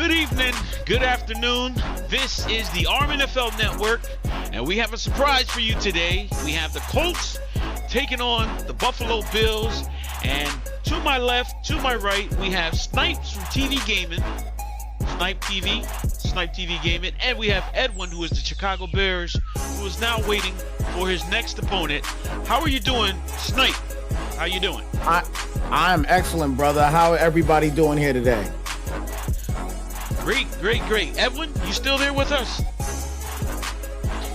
Good evening, good afternoon. This is the Rmnfl Network, and we have a surprise for you today. We have the Colts taking on the Buffalo Bills, and to my left, to my right, we have Snipes from TV Gaming, Snipe TV Gaming, and we have Edwin, who is the Chicago Bears, who is now waiting for his next opponent. How are you doing, Snipe? How you doing? I am excellent, brother. How are everybody doing here today? Great. Edwin, you still there with us?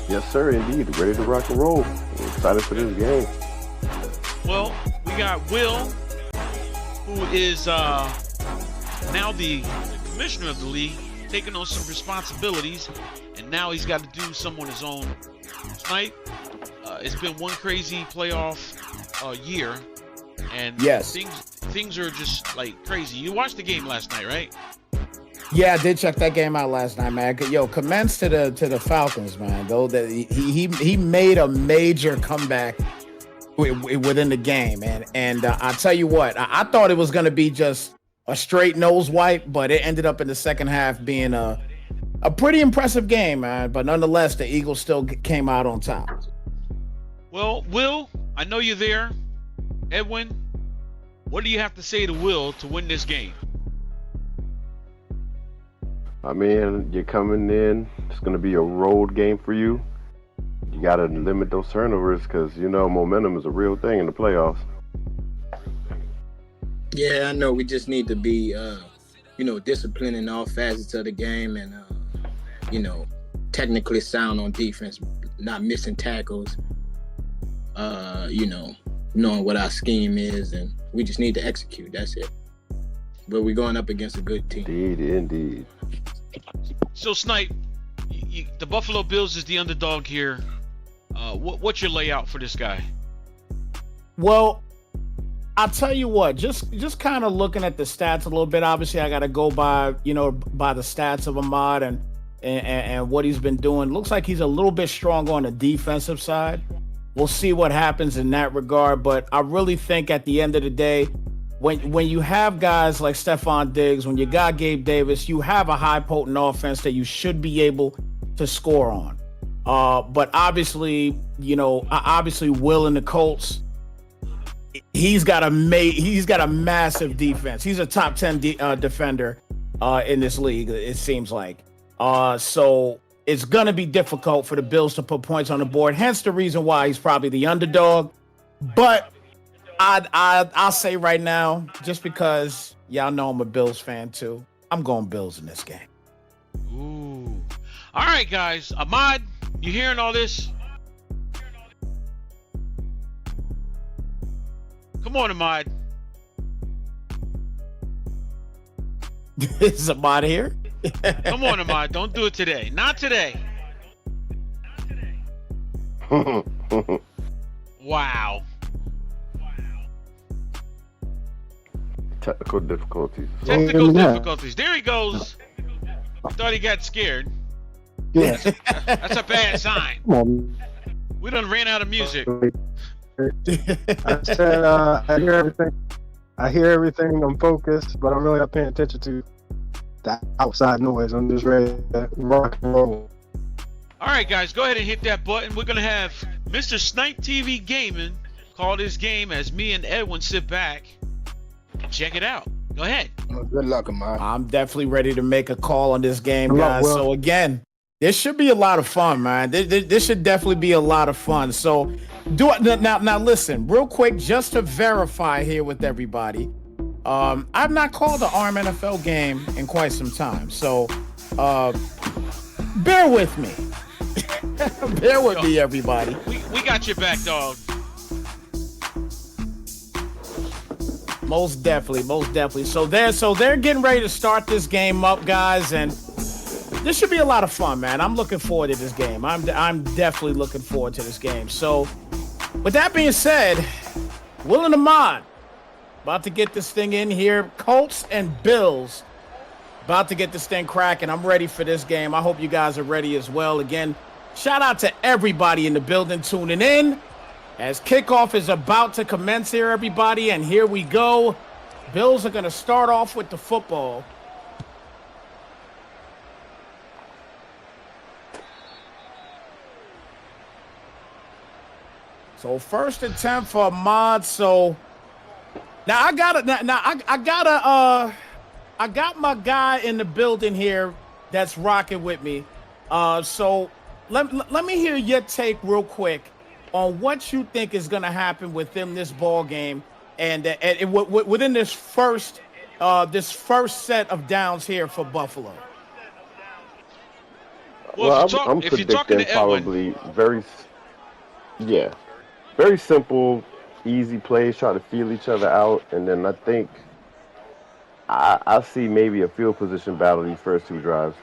Yes, sir, indeed. Ready to rock and roll. I'm excited for this game. Well, we got Will, who is now the commissioner of the league, taking on some responsibilities, and now he's got to do some on his own. Snipe, it's been one crazy playoff year, and yes, things are just like crazy. You watched the game last night, right? Yeah, I did check that game out last night, man. Yo, commence to the Falcons, man. Though that he made a major comeback within the game, man. And I tell you what, I thought it was going to be just a straight nose wipe, but it ended up in the second half being a pretty impressive game, man. But nonetheless, the Eagles still came out on top. Well, Will, I know you're there. Edwin, what do you have to say to Will to win this game? I mean, you're coming in. It's going to be a road game for you. You got to limit those turnovers because, you know, momentum is a real thing in the playoffs. Yeah, I know. We just need to be, disciplined in all facets of the game and, technically sound on defense, not missing tackles, knowing what our scheme is, and we just need to execute. That's it. But we're going up against a good team. Indeed. So, Snipe, the Buffalo Bills is the underdog here. What's your layout for this guy? Well, I'll tell you what, just kind of looking at the stats a little bit. Obviously, I got to go by the stats of Ahmad and what he's been doing. Looks like he's a little bit stronger on the defensive side. We'll see what happens in that regard. But I really think at the end of the day, when you have guys like Stephon Diggs, when you got Gabe Davis, you have a high potent offense that you should be able to score on. But obviously, Will in the Colts, he's got a massive defense. He's a top 10 defender in this league, it seems like. So it's going to be difficult for the Bills to put points on the board. Hence the reason why he's probably the underdog. But I'll say right now, just because y'all know I'm a Bills fan too, I'm going Bills in this game. Ooh. All right, guys. Ahmad, you hearing all this? Come on, Ahmad. Is Ahmad here? Come on, Ahmad. Don't do it today. Not today. Wow. Technical difficulties. There he goes. Thought he got scared. Yeah. That's a bad sign. Come on. We done ran out of music. I said I hear everything. I'm focused, but I'm really not paying attention to that outside noise. I'm just ready to rock and roll. All right, guys, go ahead and hit that button. We're going to have Mr. Snipe TV Gaming call this game as me and Edwin sit back and check it out. Go ahead. Good luck, Ahmad. I'm definitely ready to make a call on this game, guys. So again, this should be a lot of fun, man. This should definitely be a lot of fun. So now listen, real quick, just to verify here with everybody. I've not called the Rmnfl game in quite some time. So bear with me. Bear with me, everybody. We got your back, dog. Most definitely. So they're getting ready to start this game up, guys, and this should be a lot of fun, man. I'm looking forward to this game. I'm definitely looking forward to this game. So, with that being said, Will and Ahmad about to get this thing in here. Colts and Bills about to get this thing cracking. I'm ready for this game. I hope you guys are ready as well. Again, shout out to everybody in the building tuning in as kickoff is about to commence here, everybody. And here we go. Bills are going to start off with the football. So 1st and 10 for Ahmad. So now I got my guy in the building here that's rocking with me. So let me hear your take real quick on what you think is going to happen within this ball game and within this first set of downs here for Buffalo. Well, I'm if you're talking predicting to Edwin, probably very simple, easy plays, try to feel each other out, and then I think I see maybe a field position battle these first 2 drives.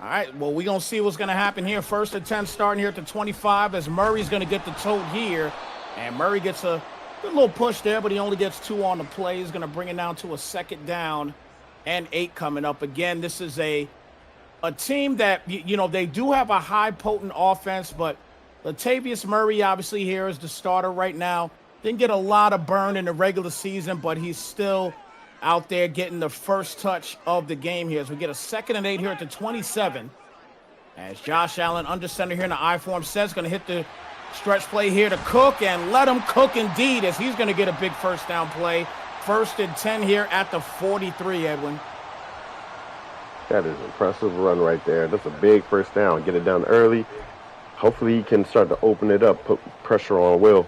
All right, well, we're going to see what's going to happen here. 1st and 10 starting here at the 25 as Murray's going to get the tote here. And Murray gets a good little push there, but he only gets 2 on the play. He's going to bring it down to a 2nd down and 8 coming up. Again, this is a team that, they do have a high potent offense, but Latavius Murray obviously here is the starter right now. Didn't get a lot of burn in the regular season, but he's still out there getting the first touch of the game here as we get a 2nd and 8 here at the 27. As Josh Allen under center here in the I form says, going to hit the stretch play here to Cook and let him cook indeed as he's going to get a big first down play. 1st and 10 here at the 43, Edwin. That is an impressive run right there. That's a big first down. Get it down early. Hopefully he can start to open it up, put pressure on Will.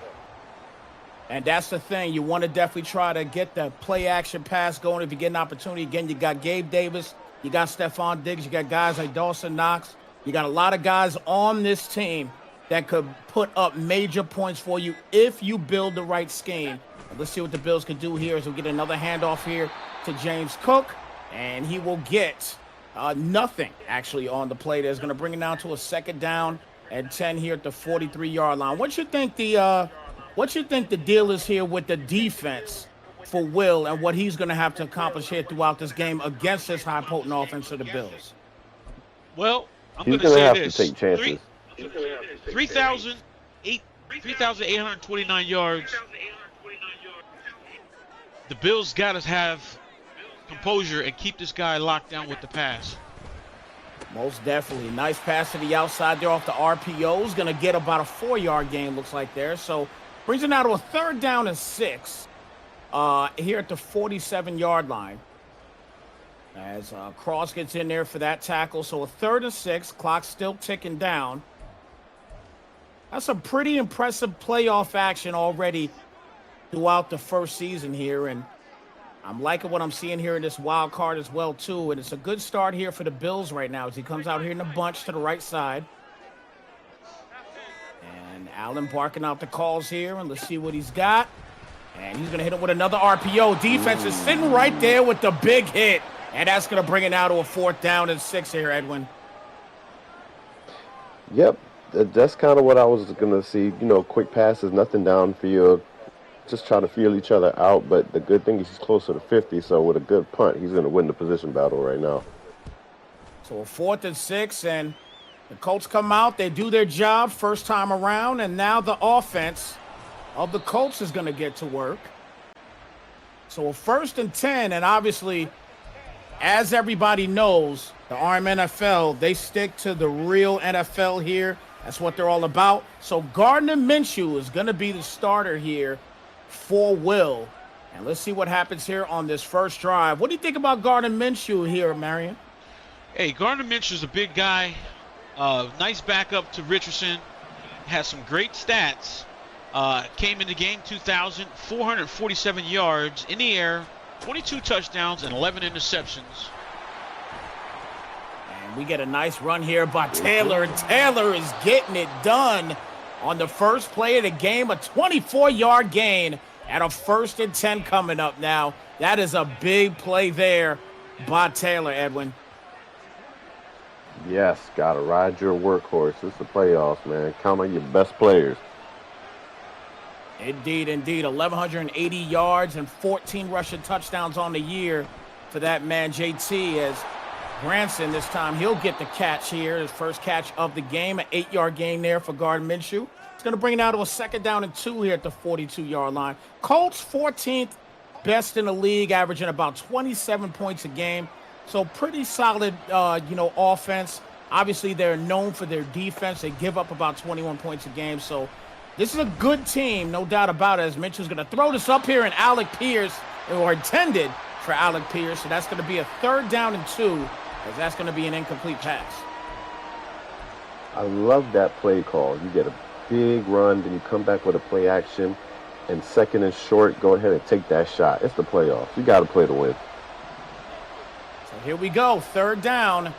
And that's the thing. You want to definitely try to get the play-action pass going if you get an opportunity. Again, you got Gabe Davis. You got Stephon Diggs. You got guys like Dawson Knox. You got a lot of guys on this team that could put up major points for you if you build the right scheme. Let's see what the Bills can do here as we get another handoff here to James Cook. And he will get nothing, actually, on the play. That's going to bring it down to a 2nd down and 10 here at the 43-yard line. What you think the deal is here with the defense for Will and what he's going to have to accomplish here throughout this game against this high potent offense of the Bills? Well, I'm He's going to say have this. to take chances. 3,829 yards. The Bills got to have composure and keep this guy locked down with the pass. Most definitely. Nice pass to the outside there off the RPOs. Going to get about a 4-yard gain, looks like there. So brings it now to a 3rd down and 6 here at the 47-yard line. As Cross gets in there for that tackle. So a 3rd and 6. Clock still ticking down. That's a pretty impressive playoff action already throughout the first season here. And I'm liking what I'm seeing here in this wild card as well, too. And it's a good start here for the Bills right now as he comes out here in a bunch to the right side. And Allen barking out the calls here. And let's see what he's got. And he's going to hit him with another RPO. Defense is sitting right there with the big hit. And that's going to bring it now to a 4th down and 6 here, Edwin. Yep, that's kind of what I was going to see. Quick passes, nothing downfield. Just try to feel each other out. But the good thing is he's closer to 50, so with a good punt, he's going to win the position battle right now. So a 4th and 6, and the Colts come out. They do their job first time around, and now the offense of the Colts is going to get to work. So a 1st and 10, and obviously, as everybody knows, the Rmnfl, they stick to the real NFL here. That's what they're all about. So Gardner Minshew is going to be the starter here for Will. And let's see what happens here on this first drive. What do you think about Gardner Minshew here, Marion? Hey, Gardner Minshew's a big guy. Nice backup to Richardson. Has some great stats. Came in the game 2000, 447 yards in the air, 22 touchdowns, and 11 interceptions. And we get a nice run here by Taylor, and Taylor is getting it done on the first play of the game, a 24-yard gain and a 1st and 10 coming up now. That is a big play there by Taylor, Edwin. Yes, got to ride your workhorse. It's the playoffs, man. Count on your best players. Indeed, indeed. 1,180 yards and 14 rushing touchdowns on the year for that man, JT, as Granson this time, he'll get the catch here. His first catch of the game, an 8-yard gain there for Gardner Minshew. It's going to bring it out to a 2nd down and 2 here at the 42-yard line. Colts 14th best in the league, averaging about 27 points a game. So pretty solid, offense. Obviously, they're known for their defense. They give up about 21 points a game. So this is a good team, no doubt about it. As Mitchell's going to throw this up here, and Alec Pierce, or intended for Alec Pierce. So that's going to be a 3rd down and 2, as that's going to be an incomplete pass. I love that play call. You get a big run, then you come back with a play action, and 2nd and short, go ahead and take that shot. It's the playoffs. You got to play to win. So here we go, 3rd down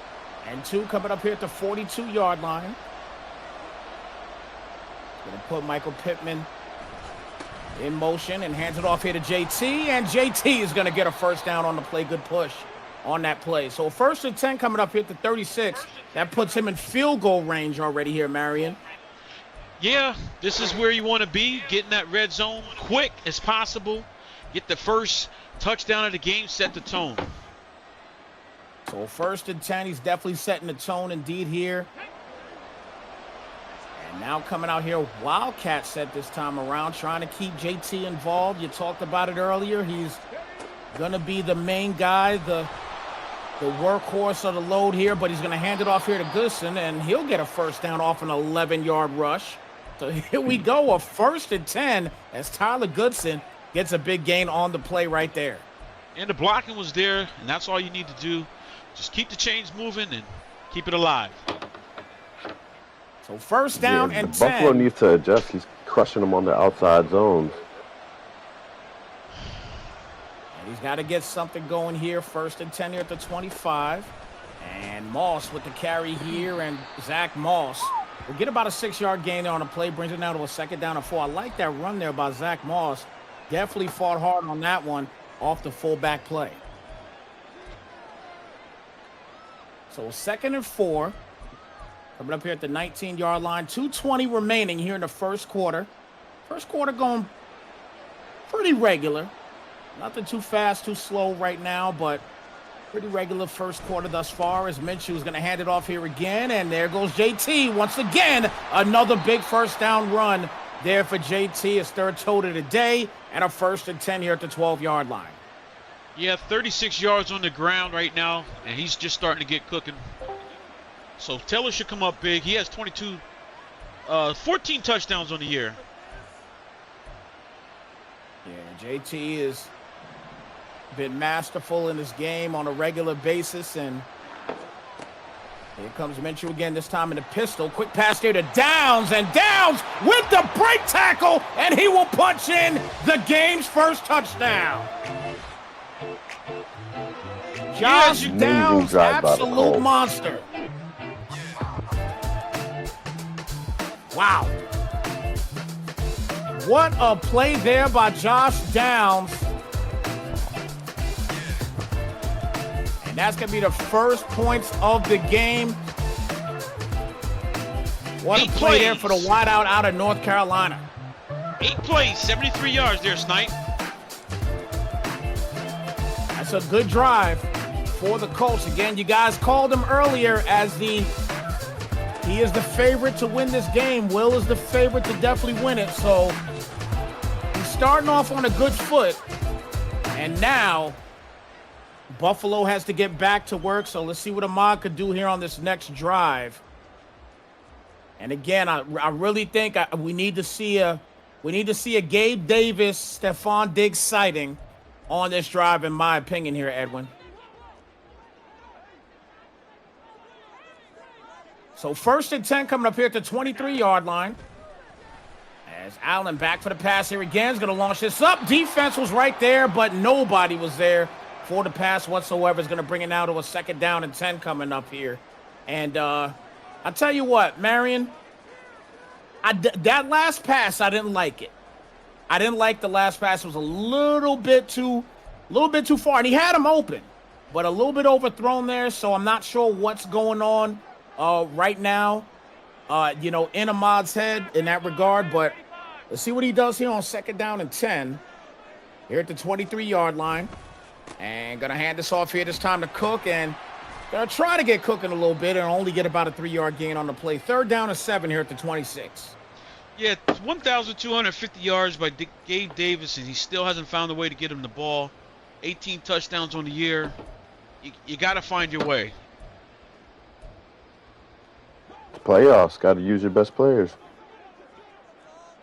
and 2 coming up here at the 42-yard line. Going to put Michael Pittman in motion and hands it off here to JT, and JT is going to get a 1st down on the play. Good push on that play. So 1st and 10 coming up here at the 36. That puts him in field goal range already here, Marion. Yeah, this is where you want to be, getting that red zone quick as possible. Get the first touchdown of the game, set the tone. So 1st and 10, he's definitely setting the tone indeed here. And now coming out here, Wildcat set this time around, trying to keep JT involved. You talked about it earlier. He's going to be the main guy, the workhorse of the load here, but he's going to hand it off here to Goodson, and he'll get a 1st down off an 11-yard rush. So here we go, a 1st and 10 as Tyler Goodson gets a big gain on the play right there. And the blocking was there, and that's all you need to do. Just keep the chains moving and keep it alive. So 1st down and 10. Buffalo needs to adjust. He's crushing them on the outside zones. And he's got to get something going here. 1st and 10 here at the 25. And Moss with the carry here, and Zach Moss will get about a 6-yard gain there on the play, brings it now to a 2nd down and 4. I like that run there by Zach Moss. Definitely fought hard on that one off the fullback play. So 2nd and 4. Coming up here at the 19-yard line. 2:20 remaining here in the 1st quarter. 1st quarter going pretty regular. Nothing too fast, too slow right now, but pretty regular 1st quarter thus far, as Minshew is going to hand it off here again. And there goes JT once again. Another big 1st down run there for JT. His 3rd total today, and a 1st and 10 here at the 12-yard line. Yeah, 36 yards on the ground right now, and he's just starting to get cooking. So Taylor should come up big. He has 14 touchdowns on the year. Yeah, JT has been masterful in this game on a regular basis, and here comes Minshew again, this time in the pistol. Quick pass here to Downs, and Downs with the break tackle, and he will punch in the game's 1st touchdown. Josh Downs, absolute monster. Wow. What a play there by Josh Downs. And that's going to be the 1st points of the game. What a play there for the wideout out of North Carolina. 8 plays, 73 yards there, Snipe. That's a good drive for the Colts. Again, you guys called him earlier as he is the favorite to win this game. Will is the favorite to definitely win it. So he's starting off on a good foot. And now Buffalo has to get back to work. So let's see what Ahmad could do here on this next drive. And again, I really think we need to see a Gabe Davis, Stephon Diggs sighting on this drive, in my opinion here, Edwin. So 1st and 10 coming up here at the 23-yard line. As Allen back for the pass here again, is going to launch this up. Defense was right there, but nobody was there for the pass whatsoever. Is going to bring it now to a 2nd down and 10 coming up here. And I'll tell you what, Marion, that last pass, I didn't like it. I didn't like the last pass. It was a little bit too far. And he had him open, but a little bit overthrown there. So I'm not sure what's going on right now, in Ahmad's head in that regard. But let's see what he does here on 2nd down and 10 here at the 23-yard line. And going to hand this off here this time to Cook, and going to try to get cooking a little bit and only get about a 3-yard gain on the play. 3rd down and 7 here at the 26. Yeah, 1,250 yards by Gabe Davis, and he still hasn't found a way to get him the ball. 18 touchdowns on the year. You got to find your way. Playoffs, got to use your best players.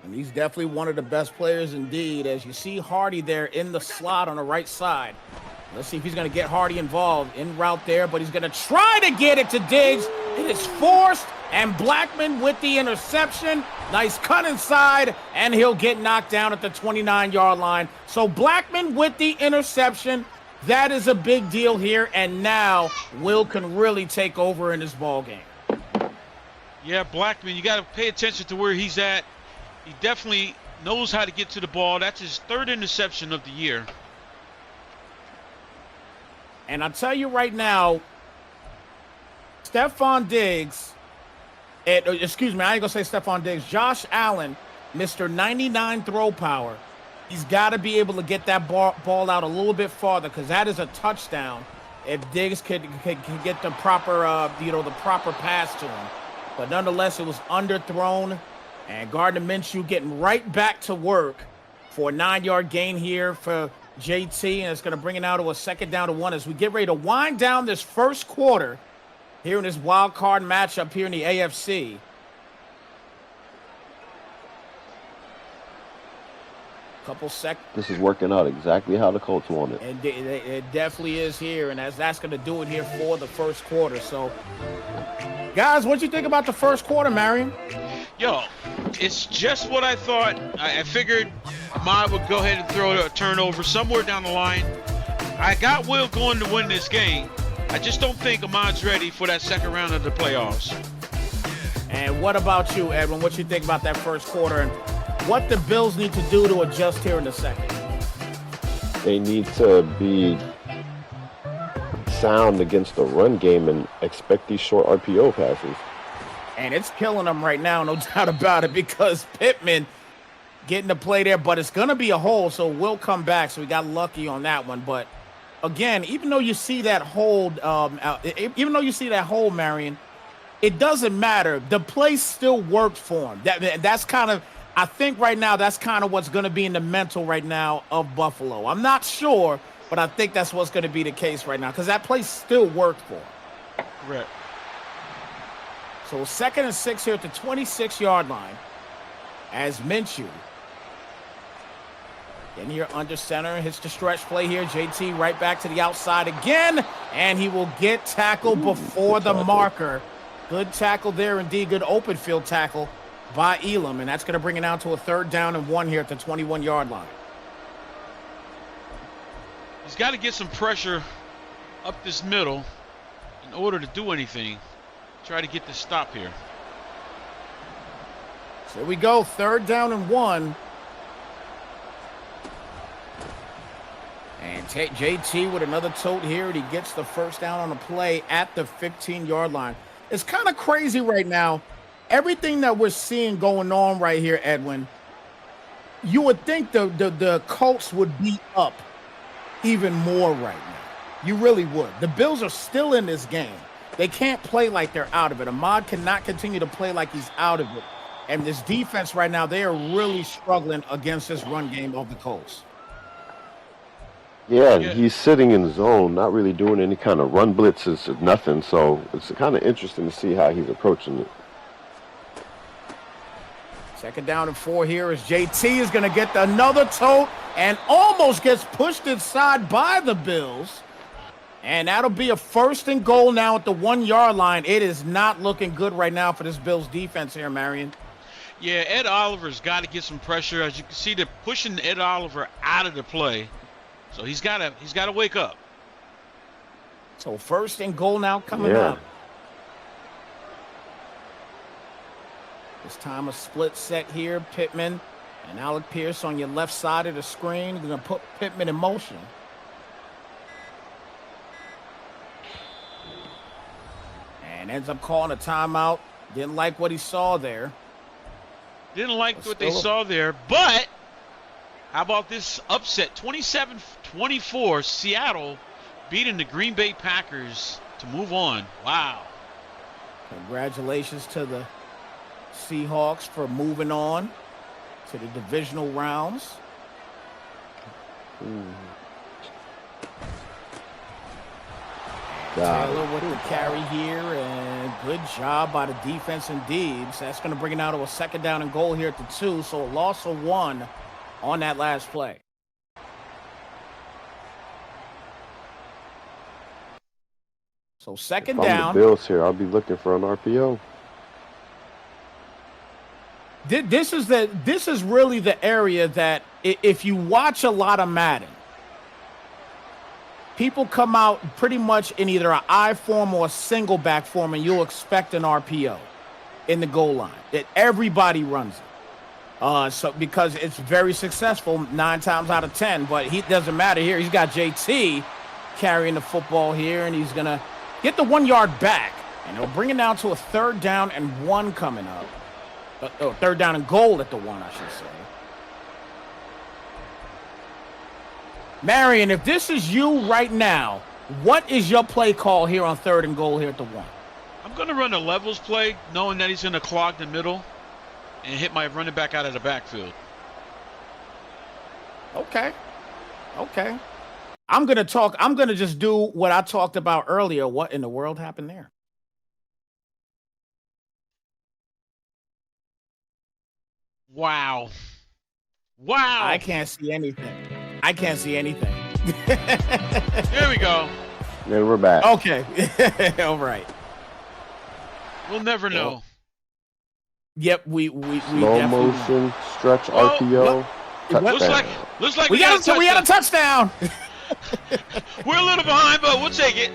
And he's definitely one of the best players indeed. As you see Hardy there in the slot on the right side. Let's see if he's going to get Hardy involved en route there, but he's going to try to get it to Diggs. It is forced, and Blackman with the interception. Nice cut inside, and he'll get knocked down at the 29-yard line. So Blackman with the interception. That is a big deal here, and now Will can really take over in this ball game. Yeah, Blackman, you got to pay attention to where he's at. He definitely knows how to get to the ball. That's his third interception of the year. And I'll tell you right now, Stephon Diggs, excuse me, I ain't going to say Stephon Diggs, Josh Allen, Mr. 99 throw power. He's got to be able to get that ball out a little bit farther because that is a touchdown if Diggs could get the proper, the proper pass to him. But nonetheless, it was underthrown, and Gardner Minshew getting right back to work for a 9-yard gain here for JT, and it's going to bring it out to a 2nd down and 1 as we get ready to wind down this first quarter here in this wild card matchup here in the AFC. Couple seconds. This is working out exactly how the Colts want it. And it definitely is here, and that's going to do it here for the first quarter. So, guys, what you think about the first quarter, Marion? Yo, it's just what I thought. I figured Ahmad would go ahead and throw a turnover somewhere down the line. I got Will going to win this game. I just don't think Ahmad's ready for that second round of the playoffs. And what about you, Edwin? What you think about that first quarter and what the Bills need to do to adjust here in the second? They need to be sound against the run game and expect these short RPO passes. And it's killing them right now, no doubt about it, because Pittman getting to play there, but it's going to be a hole, so we'll come back. So we got lucky on that one. But again, even though you see that hold, Marion, it doesn't matter. The play still worked for him. That's kind of, I think right now, that's kind of what's going to be in the mental right now of Buffalo. I'm not sure, but I think that's what's going to be the case right now because that play still worked for him. Correct. So 2nd and 6 here at the 26-yard line as Minshew. Then here under center, hits the stretch play here. JT right back to the outside again, and he will get tackled before the marker. Good tackle there indeed. Good open field tackle by Elam, and that's going to bring it down to a 3rd down and 1 here at the 21-yard line. He's got to get some pressure up this middle in order to do anything. Try to get the stop here. So here we go, 3rd down and 1. And JT with another tote here, and he gets the first down on the play at the 15-yard line. It's kind of crazy right now. Everything that we're seeing going on right here, Edwin, you would think the Colts would be up even more right now. You really would. The Bills are still in this game. They can't play like they're out of it. Ahmad cannot continue to play like he's out of it. And this defense right now, they are really struggling against this run game of the Colts. Yeah, he's sitting in zone, not really doing any kind of run blitzes or nothing. So it's kind of interesting to see how he's approaching it. 2nd down and 4 here as JT is going to get another tote and almost gets pushed inside by the Bills. And that'll be a 1st and goal now at the 1-yard line. It is not looking good right now for this Bills defense here, Marion. Yeah, Ed Oliver's got to get some pressure. As you can see, they're pushing Ed Oliver out of the play. So he's got to wake up. So 1st and goal now coming up. This time a split set here. Pittman and Alec Pierce on your left side of the screen. We're going to put Pittman in motion. And ends up calling a timeout. Didn't like what he saw there. Didn't like what they saw there, but how about this upset? 27-24, Seattle beating the Green Bay Packers to move on. Wow. Congratulations to the Seahawks for moving on to the divisional rounds. Got Taylor it. with the carry here, and good job by the defense indeed. So that's going to bring it now to a 2nd down and goal here at the 2. So a loss of 1 on that last play. So 2nd If I'm down. the Bills here, I'll be looking for an RPO. This is really the area that if you watch a lot of Madden, people come out pretty much in either an I form or a single back form, and you'll expect an RPO in the goal line. That everybody runs it. So because it's very successful 9 times out of 10, but he doesn't matter here. He's got JT carrying the football here, and he's gonna get the 1 yard back, and he'll bring it down to a 3rd down and 1 coming up. 3rd down and goal at the 1, I should say. Marion, if this is you right now, what is your play call here on 3rd and goal here at the 1? I'm going to run a levels play, knowing that he's going to clog the middle and hit my running back out of the backfield. Okay. I'm going to just do what I talked about earlier. What in the world happened there? Wow. I can't see anything. There we go. Then we're back. Okay. All right. We'll never know. Yep, we Slow definitely motion, stretch Oh, RPO. Looks like we got a touchdown. We're a little behind, but we'll take it.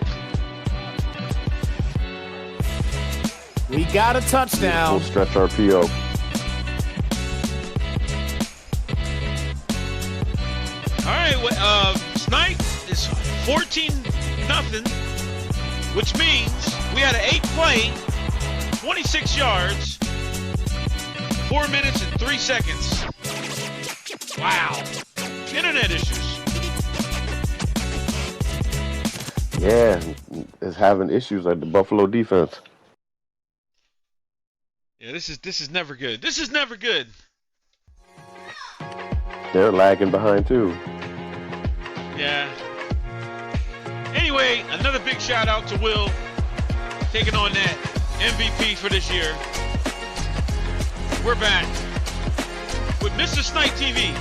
We got a touchdown. Full stretch RPO. All right, Snipe is 14-0, which means we had an 8-play, 26 yards, 4 minutes and 3 seconds. Wow. Internet issues. Yeah, is having issues at the Buffalo defense. Yeah, this is never good. This is never good. They're lagging behind too. Yeah. Anyway, another big shout out to Will taking on that MVP for this year. We're back with Mr. Snipe TV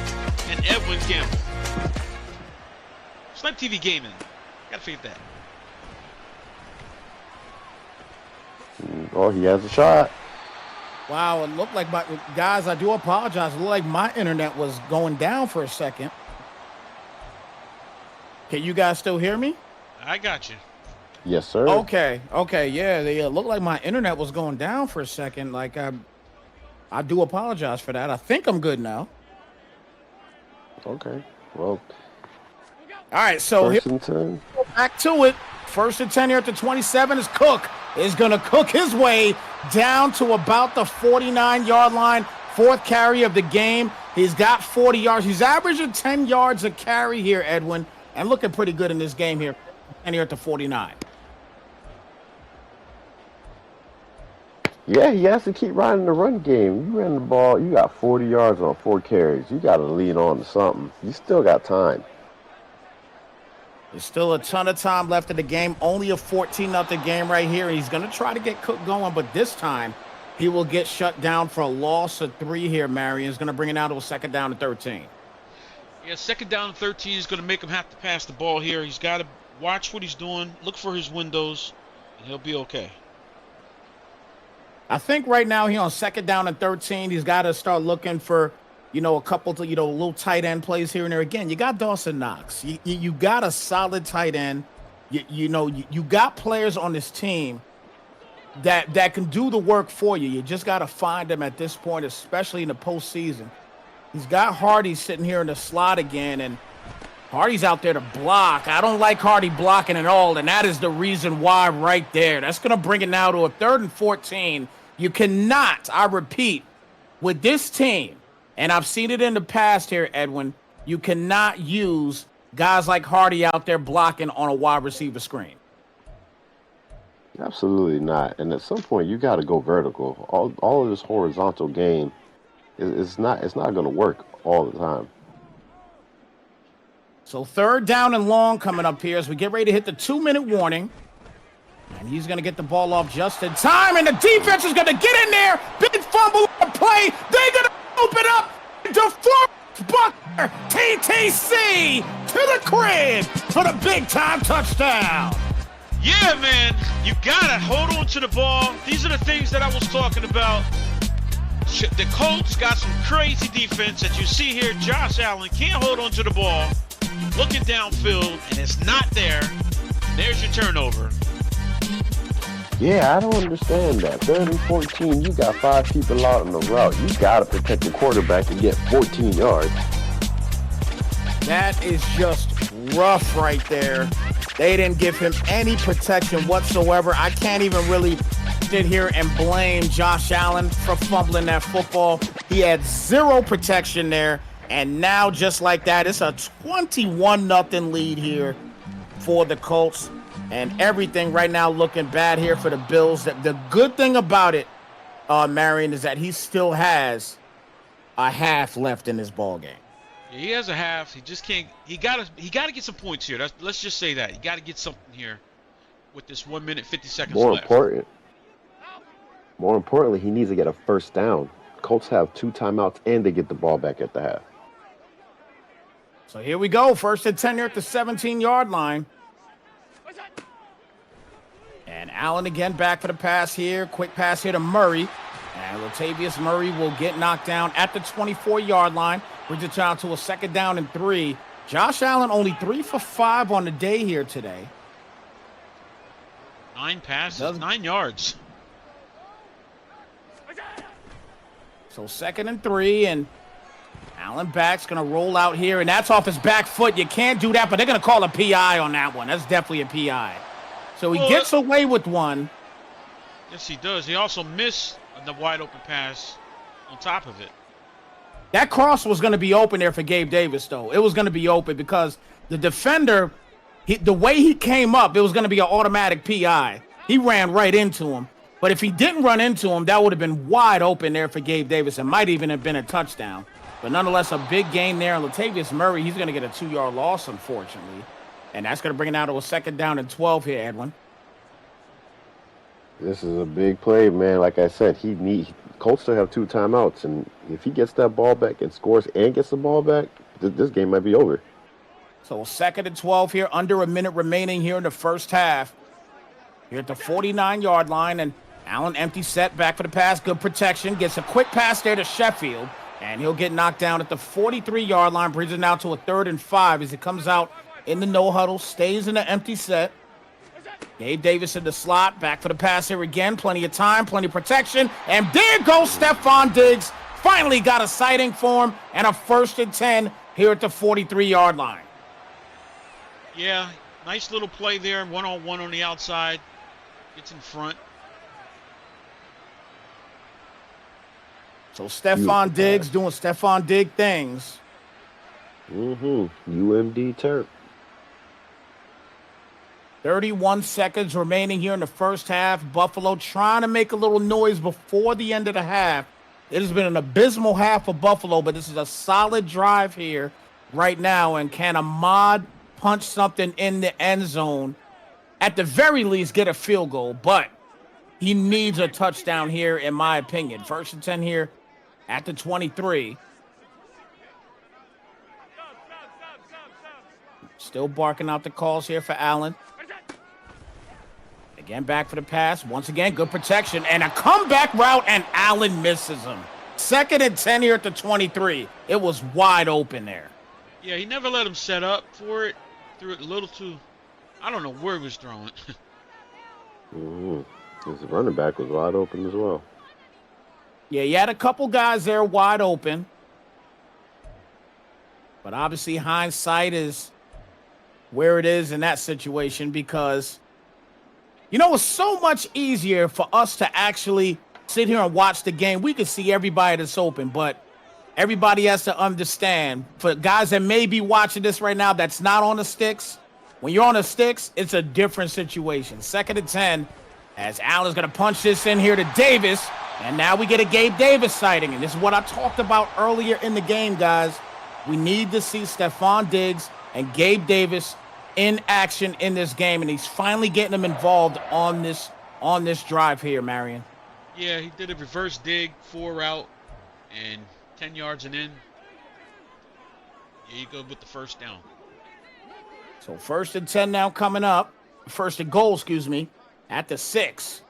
and Edwin Campbell. Snipe TV Gaming. Gotta feed that. Oh, he has a shot. Wow, it looked like guys, I do apologize. It looked like my internet was going down for a second. Can you guys still hear me? I got you. Yes, sir. Okay, yeah. They looked like my internet was going down for a second. Like I do apologize for that. I think I'm good now. Okay. Well, All right, so here, 1st and 10. back to it. 1st and 10 here at the 27 is Cook. Is going to cook his way down to about the 49-yard line. 4th carry of the game. He's got 40 yards. He's averaging 10 yards a carry here, Edwin, and looking pretty good in this game here. And here at the 49. Yeah, he has to keep riding the run game. You ran the ball. You got 40 yards on 4 carries. You got to lean on to something. You still got time. There's still a ton of time left in the game. Only a 14-0 game right here. He's going to try to get Cook going, but this time he will get shut down for a loss of 3 here, Marion. Is going to bring it down to a 2nd down and 13. Yeah, 2nd down and 13 is going to make him have to pass the ball here. He's got to watch what he's doing, look for his windows, and he'll be okay. I think right now he on 2nd down and 13. He's got to start looking for, a couple to, little tight end plays here and there. Again, you got Dawson Knox. You got a solid tight end. You got players on this team that can do the work for you. You just got to find them at this point, especially in the postseason. He's got Hardy sitting here in the slot again, and Hardy's out there to block. I don't like Hardy blocking at all, and that is the reason why right there. That's going to bring it now to a 3rd and 14. You cannot, I repeat, with this team, and I've seen it in the past here, Edwin, you cannot use guys like Hardy out there blocking on a wide receiver screen. Absolutely not. And at some point, you got to go vertical. All of this horizontal game is not going to work all the time. So 3rd down and long coming up here as we get ready to hit the 2-minute warning. And he's going to get the ball off just in time, and the defense is going to get in there. Big fumble on the play. They're going to open up. DeForest Buckner, TTC, to the crib for the big-time touchdown. Yeah, man, you got to hold on to the ball. These are the things that I was talking about. The Colts got some crazy defense that you see here. Josh Allen can't hold on to the ball. Looking downfield, and it's not there. There's your turnover. Yeah, I don't understand that. 3rd and 14, you got 5 people out on the route. You got to protect the quarterback and get 14 yards. That is just rough right there. They didn't give him any protection whatsoever. I can't even really sit here and blame Josh Allen for fumbling that football. He had 0 protection there. And now, just like that, it's a 21-0 lead here for the Colts. And everything right now looking bad here for the Bills. The good thing about it, Marion, is that he still has a half left in this ball game. Yeah, he has a half. He just can't. He gotta get some points here. Let's just say that. You got to get something here with this 1 minute 50 seconds left. More importantly, he needs to get a first down. Colts have 2 timeouts and they get the ball back at the half. So here we go. 1st and 10 here at the 17-yard line. And Allen again back for the pass here. Quick pass here to Murray. And Latavius Murray will get knocked down at the 24-yard line. Brings it down to a 2nd down and 3. Josh Allen only 3 for 5 on the day here today. 9 passes, 9 yards. So 2nd and 3, and Allen back's going to roll out here, and that's off his back foot. You can't do that, but they're going to call a PI on that one. That's definitely a PI. So he gets away with one. Yes, he does. He also missed the wide open pass on top of it. That cross was going to be open there for Gabe Davis, though. It was going to be open because the defender, the way he came up, it was going to be an automatic PI. He ran right into him. But if he didn't run into him, that would have been wide open there for Gabe Davis. It might even have been a touchdown. But nonetheless, a big gain there. And Latavius Murray, he's going to get a 2-yard loss, unfortunately. And that's going to bring it out to a 2nd down and 12 here, Edwin. This is a big play, man. Like I said, Colts still have 2 timeouts. And if he gets that ball back and scores and gets the ball back, this game might be over. So 2nd and 12 here, under a minute remaining here in the first half. Here at the 49-yard line, and Allen empty set, back for the pass, good protection, gets a quick pass there to Sheffield, and he'll get knocked down at the 43-yard line, brings it now to a 3rd and 5 as it comes out in the no huddle, stays in the empty set. Gabe Davis in the slot, back for the pass here again, plenty of time, plenty of protection, and there goes Stephon Diggs, finally got a sighting for him, and a 1st and 10 here at the 43-yard line. Yeah, nice little play there, one-on-one on the outside. Gets in front. So Stephon Diggs doing Stephon Diggs things. UMD Turk. 31 seconds remaining here in the first half. Buffalo trying to make a little noise before the end of the half. It has been an abysmal half for Buffalo, but this is a solid drive here right now. And can Ahmad punch something in the end zone? At the very least, get a field goal, but he needs a touchdown here, in my opinion. 1st and 10 here at the 23. Still barking out the calls here for Allen. Again, back for the pass. Once again, good protection. And a comeback route, and Allen misses him. 2nd and 10 here at the 23. It was wide open there. Yeah, he never let him set up for it. Threw it a little too... I don't know where he was throwing. His running back was wide open as well. Yeah, you had a couple guys there wide open. But obviously hindsight is where it is in that situation because, you know, it's so much easier for us to actually sit here and watch the game. We can see everybody that's open, but everybody has to understand, for guys that may be watching this right now that's not on the sticks, when you're on the sticks, it's a different situation. 2nd and 10, as Allen's going to punch this in here to Davis, and now we get a Gabe Davis sighting. And this is what I talked about earlier in the game, guys. We need to see Stephon Diggs and Gabe Davis in action in this game, and he's finally getting them involved on this drive here, Marion. Yeah, he did a reverse dig, 4 route, and 10 yards and in. Yeah, you go with the first down. So 1st and 10 now coming up. 1st and goal, excuse me, at the 6.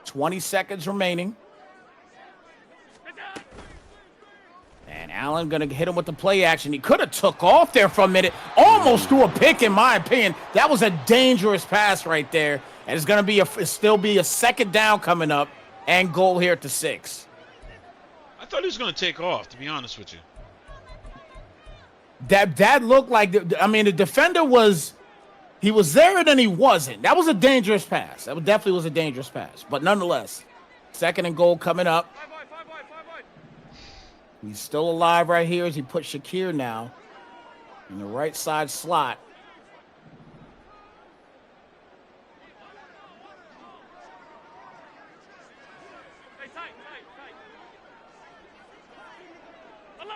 20 seconds remaining. And Allen going to hit him with the play action. He could have took off there for a minute. Almost threw a pick, in my opinion. That was a dangerous pass right there. And it's going to still be a 2nd down coming up and goal here at the 6. I thought he was going to take off, to be honest with you. That looked like, the defender was there and then he wasn't. That was a dangerous pass. That definitely was a dangerous pass. But nonetheless, 2nd and goal coming up. He's still alive right here as he puts Shakir now in the right side slot.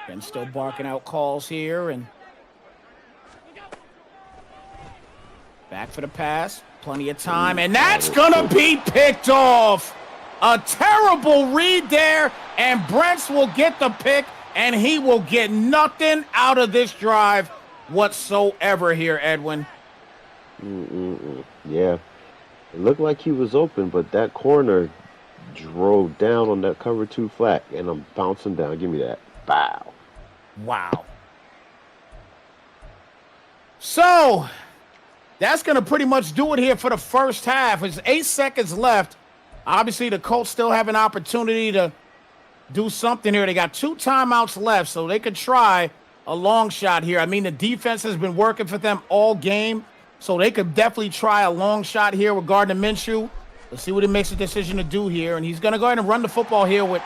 And still barking out calls here, and back for the pass. Plenty of time, and that's gonna be picked off. A terrible read there, and Brents will get the pick, and he will get nothing out of this drive whatsoever here, Edwin. Yeah. It looked like he was open, but that corner drove down on that cover 2 flat, and I'm bouncing down. Give me that. Bow. Wow. So, that's going to pretty much do it here for the first half. There's 8 seconds left. Obviously, the Colts still have an opportunity to do something here. They got 2 timeouts left, so they could try a long shot here. I mean, the defense has been working for them all game, so they could definitely try a long shot here with Gardner Minshew. Let's see what he makes a decision to do here, and he's going to go ahead and run the football here with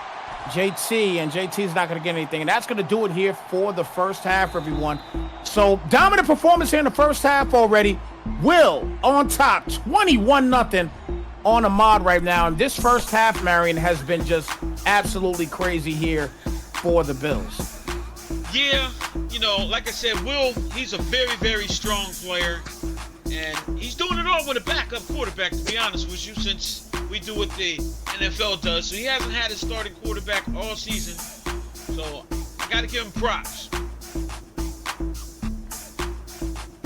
JT, and JT's not going to get anything, and that's going to do it here for the first half, everyone. So, dominant performance here in the first half already. Will on top, 21-0 on Ahmad right now, and this first half, Marion, has been just absolutely crazy here for the Bills. Yeah, like I said, Will, he's a very, very strong player, and he's doing it all with a backup quarterback, to be honest with you, since we do what the NFL does. So he hasn't had his starting quarterback all season, so I got to give him props.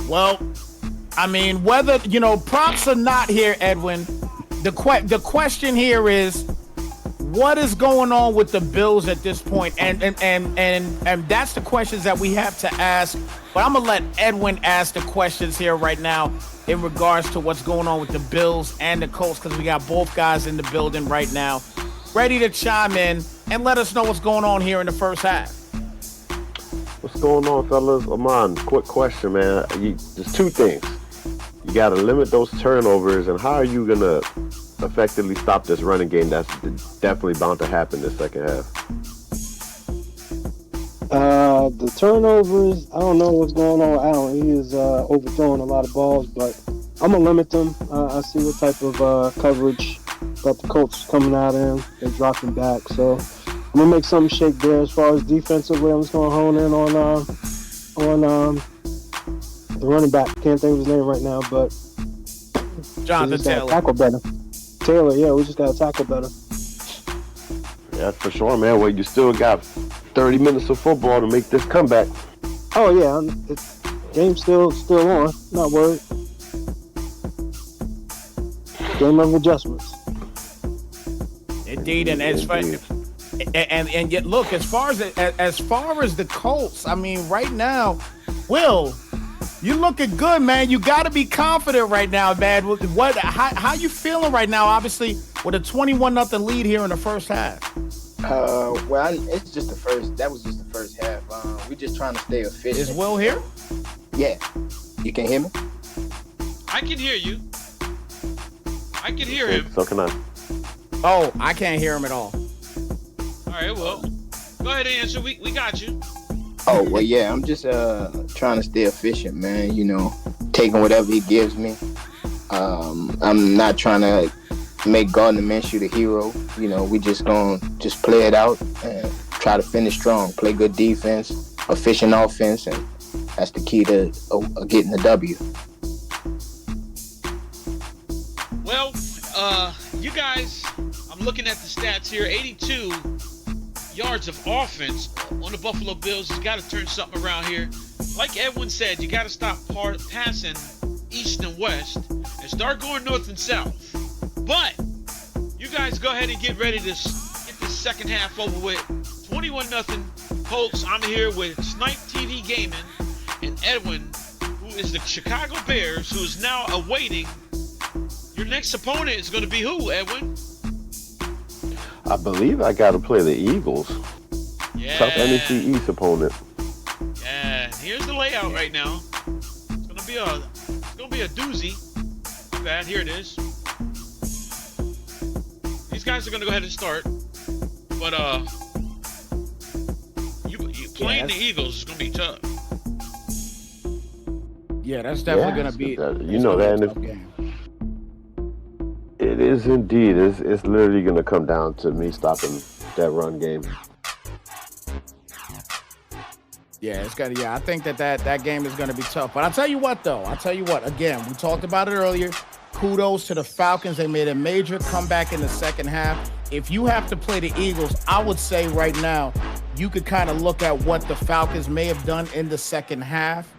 Well, I mean, whether, props or not here, Edwin, the question here is, what is going on with the Bills at this point? And that's the questions that we have to ask. But I'm going to let Edwin ask the questions here right now in regards to what's going on with the Bills and the Colts, because we got both guys in the building right now, ready to chime in and let us know what's going on here in the first half. What's going on, fellas? Aman, quick question, man. There's 2 things. You got to limit those turnovers, and how are you going to effectively stop this running game that's definitely bound to happen this second half? The turnovers, I don't know what's going on with Allen. He is overthrowing a lot of balls, but I'm going to limit them. I see what type of coverage that the Colts coming out in. They're dropping back, so I'm going to make something shake there. As far as defensively, I'm just going to hone in on the running back. Can't think of his name right now, but Jonathan Taylor. Tackle better. Taylor, yeah, we just got to tackle better. Yeah, for sure, man. Well, you still got 30 minutes of football to make this comeback. Oh, yeah. Game's still on. Not worried. Game of adjustments. Indeed, and as far and yet, look, as far as the Colts, I mean, right now, Will, you looking good, man. You got to be confident right now, man. How you feeling right now? Obviously, with a 21-0 lead here in the first half. Well, it's just the first. That was just the first half. We're just trying to stay efficient. Is Will here? Yeah. You can hear me? I can hear you. I can hear him. So can I. Oh, I can't hear him at all. All right, well, go ahead and answer. We got you. Oh, well, yeah. I'm just trying to stay efficient, man. Taking whatever he gives me. I'm not trying to make Gardner Minshew the hero. We just gonna play it out and try to finish strong, play good defense, efficient offense, and That's the key to getting the W. Well, you guys, I'm looking at the stats here. 82 yards of offense on the Buffalo Bills. You got to turn something around here. Like Edwin said, you got to stop passing east and west and start going north and south. But you guys go ahead and get ready to get this second half over with. 21-0 Colts. I'm here with Snipe TV Gaming and Edwin, who is the Chicago Bears, who is now awaiting. Your next opponent is going to be who, Edwin? I believe I got to play the Eagles. Yeah. Tough NFC East opponent. Yeah. Here's the layout right now. It's going to be a doozy. Not bad. Here it is. These guys are going to go ahead and start. But you playing the Eagles is going to be tough. Yeah, that's definitely going to be. You know that. It is indeed. It's literally going to come down to me stopping that run game. Yeah, it's gonna. Yeah, I think that game is gonna be tough. But I'll tell you what, though. Again, we talked about it earlier. Kudos to the Falcons. They made a major comeback in the second half. If you have to play the Eagles, I would say right now you could kind of look at what the Falcons may have done in the second half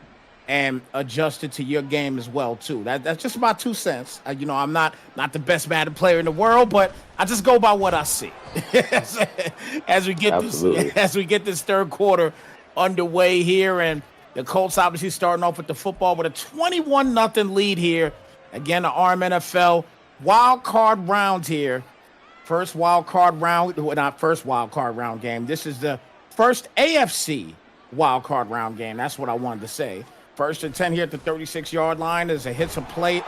and adjust it to your game as well too. That's just about 2 cents. I'm not the best Madden player in the world, but I just go by what I see as we get this third quarter underway here, and the Colts obviously starting off with the football with a 21-0 lead here. Again, the Rmnfl wild card round here. First wild card round, well, not first wild card round game. This is the first AFC wild card round game. That's what I wanted to say. First and 10 here at the 36-yard line as it hits a play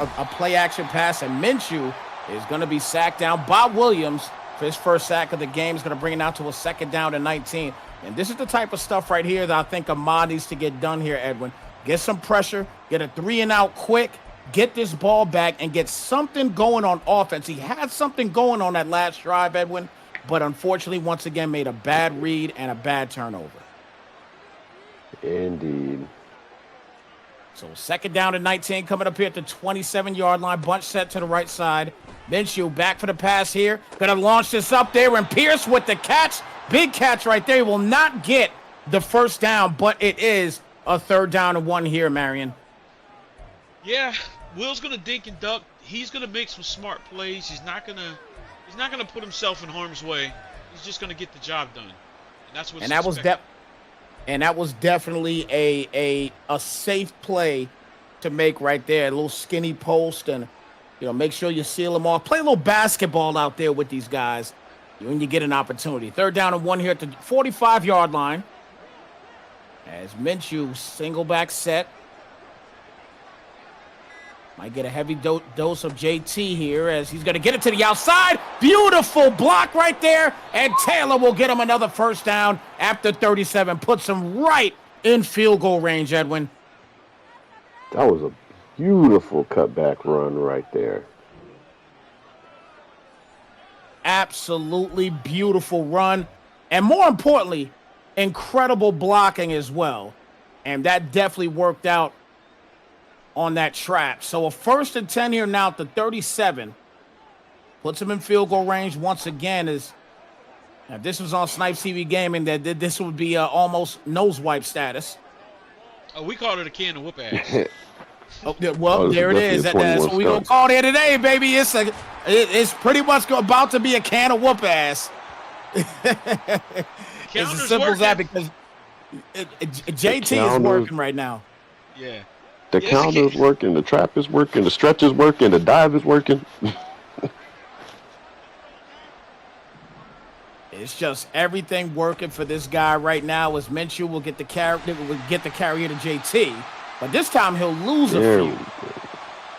action pass, and Minshew is going to be sacked down by Williams for his first sack of the game. He's going to bring it out to a second down and 19. And this is the type of stuff right here that I think Ahmad needs to get done here, Edwin. Get some pressure, get a 3-and-out quick, get this ball back, and get something going on offense. He had something going on that last drive, Edwin, but unfortunately, once again, made a bad read and a bad turnover. Indeed. So second down and 19 coming up here at the 27-yard line. Bunch set to the right side. Minshew back for the pass here. Going to launch this up there, and Pierce with the catch. Big catch right there. He will not get the first down, but it is a 3rd down and 1 here, Marion. Yeah, Will's going to dink and duck. He's going to make some smart plays. He's not going to put himself in harm's way. He's just going to get the job done. And that's what. And that was definitely a safe play to make right there. A little skinny post, and make sure you seal them off. Play a little basketball out there with these guys when you get an opportunity. 3rd down and 1 here at the 45-yard line. As Minshew single back set. Might get a heavy dose of JT here as he's going to get it to the outside. Beautiful block right there. And Taylor will get him another first down after 37. Puts him right in field goal range, Edwin. That was a beautiful cutback run right there. Absolutely beautiful run. And more importantly, incredible blocking as well. And that definitely worked out on that trap. So a 1st and 10 here now at the 37. Puts him in field goal range once again. If this was on Snipe TV Gaming, that this would be almost nose wipe status. Oh, we called it a can of whoop ass. There it is. That's what we're going to call it here today, baby. It's pretty much about to be a can of whoop ass. It's as simple as that, because JT is working right now. Yeah. The counter is working, the trap is working, the stretch is working, the dive is working. It's just everything working for this guy right now. As Minshew will get the carry to JT, but this time he'll lose a few.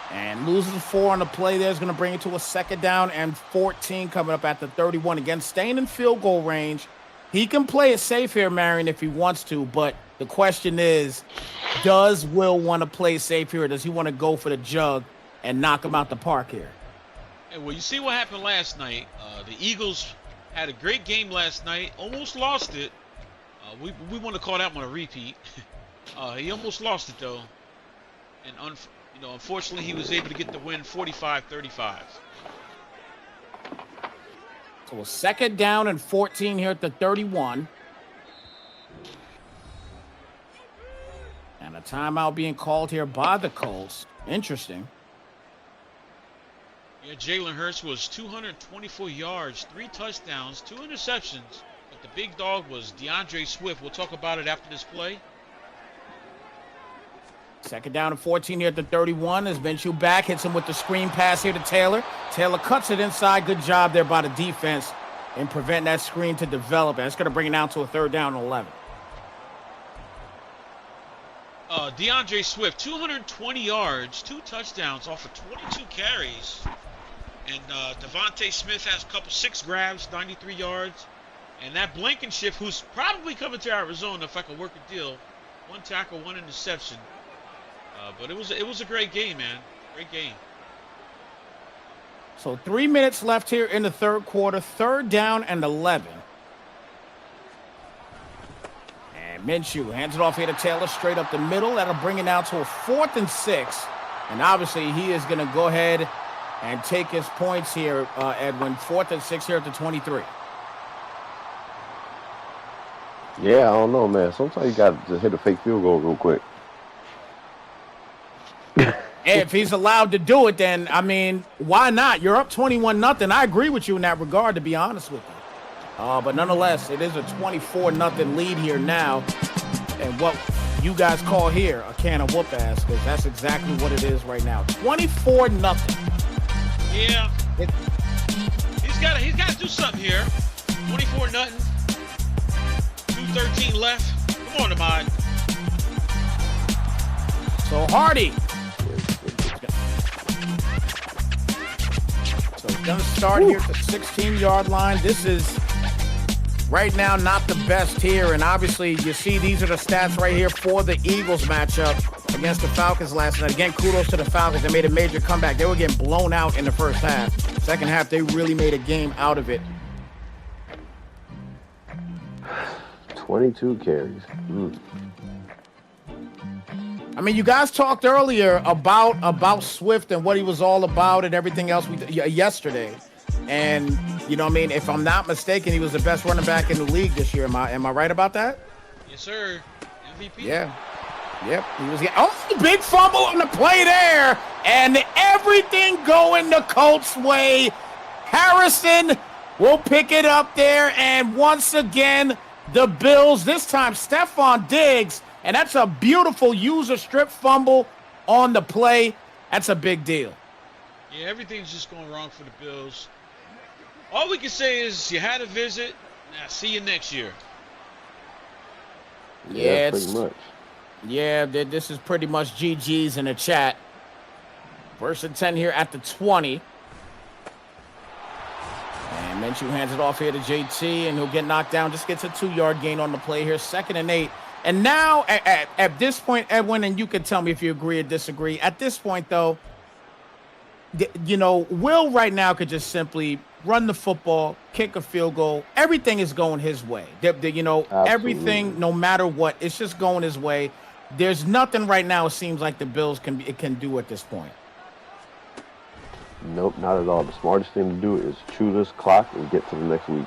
And loses 4 on the play there is going to bring it to a 2nd down and 14 coming up at the 31. Again, staying in field goal range. He can play it safe here, Marion, if he wants to, but the question is, does Will want to play safe here, or does he want to go for the jug and knock him out the park here? Hey, well, you see what happened last night. The Eagles had a great game last night, almost lost it. We want to call that one a repeat. He almost lost it though, and unfortunately, he was able to get the win 45-35. So a second down and 14 here at the 31. And a timeout being called here by the Colts. Interesting. Yeah, Jalen Hurts was 224 yards, 3 touchdowns, 2 interceptions. But the big dog was DeAndre Swift. We'll talk about it after this play. Second down and 14 here at the 31 as Minshew back hits him with the screen pass here to Taylor. Taylor cuts it inside. Good job there by the defense in preventing that screen to develop. That's going to bring it down to a third down and 11. DeAndre Swift, 220 yards, 2 touchdowns off of 22 carries. And Devontae Smith has a couple 6 grabs, 93 yards. And that Blankenship, who's probably coming to Arizona if I can work a deal, 1 tackle, 1 interception. But it was a great game, man. Great game. So 3 minutes left here in the third quarter. Third down and 11. And Minshew hands it off here to Taylor straight up the middle. That'll bring it down to a 4th and 6. And obviously he is going to go ahead and take his points here, Edwin. 4th and 6 here at the 23. Yeah, I don't know, man. Sometimes you got to just hit a fake field goal real quick. If he's allowed to do it, then, I mean, why not? You're up 21-0. I agree with you in that regard, to be honest with you. But nonetheless, it is a 24-0 lead here now. And what you guys call here a can of whoop ass, because that's exactly what it is right now. 24-0. Yeah. He's got to do something here. 24-0. 2:13 left. Come on, Ahmad. So Hardy. So he's going to start here at the 16-yard line. This is right now not the best here. And obviously, you see these are the stats right here for the Eagles matchup against the Falcons last night. Again, kudos to the Falcons. They made a major comeback. They were getting blown out in the first half. Second half, they really made a game out of it. 22 carries. I mean, you guys talked earlier about Swift and what he was all about and everything else yesterday. And, you know what I mean, if I'm not mistaken, he was the best running back in the league this year. Am I right about that? Yes, sir. MVP. Yeah. Yep. He was big fumble on the play there. And everything going the Colts' way. Harrison will pick it up there. And once again, the Bills, this time Stephon Diggs, and that's a beautiful user strip fumble on the play. That's a big deal. Yeah, everything's just going wrong for the Bills. All we can say is you had a visit. Now see you next year. Yeah, pretty much. Yeah, this is pretty much GG's in the chat. 1st and 10 here at the 20. And Minshew hands it off here to JT, and he'll get knocked down. Just gets a 2-yard gain on the play here. 2nd and 8. And now, at this point, Edwin, and you can tell me if you agree or disagree. At this point, though, you know, Will right now could just simply run the football, kick a field goal. Everything is going his way. Absolutely. Everything, no matter what, it's just going his way. There's nothing right now it seems like the Bills can do at this point. Nope, not at all. The smartest thing to do is chew this clock and get to the next week.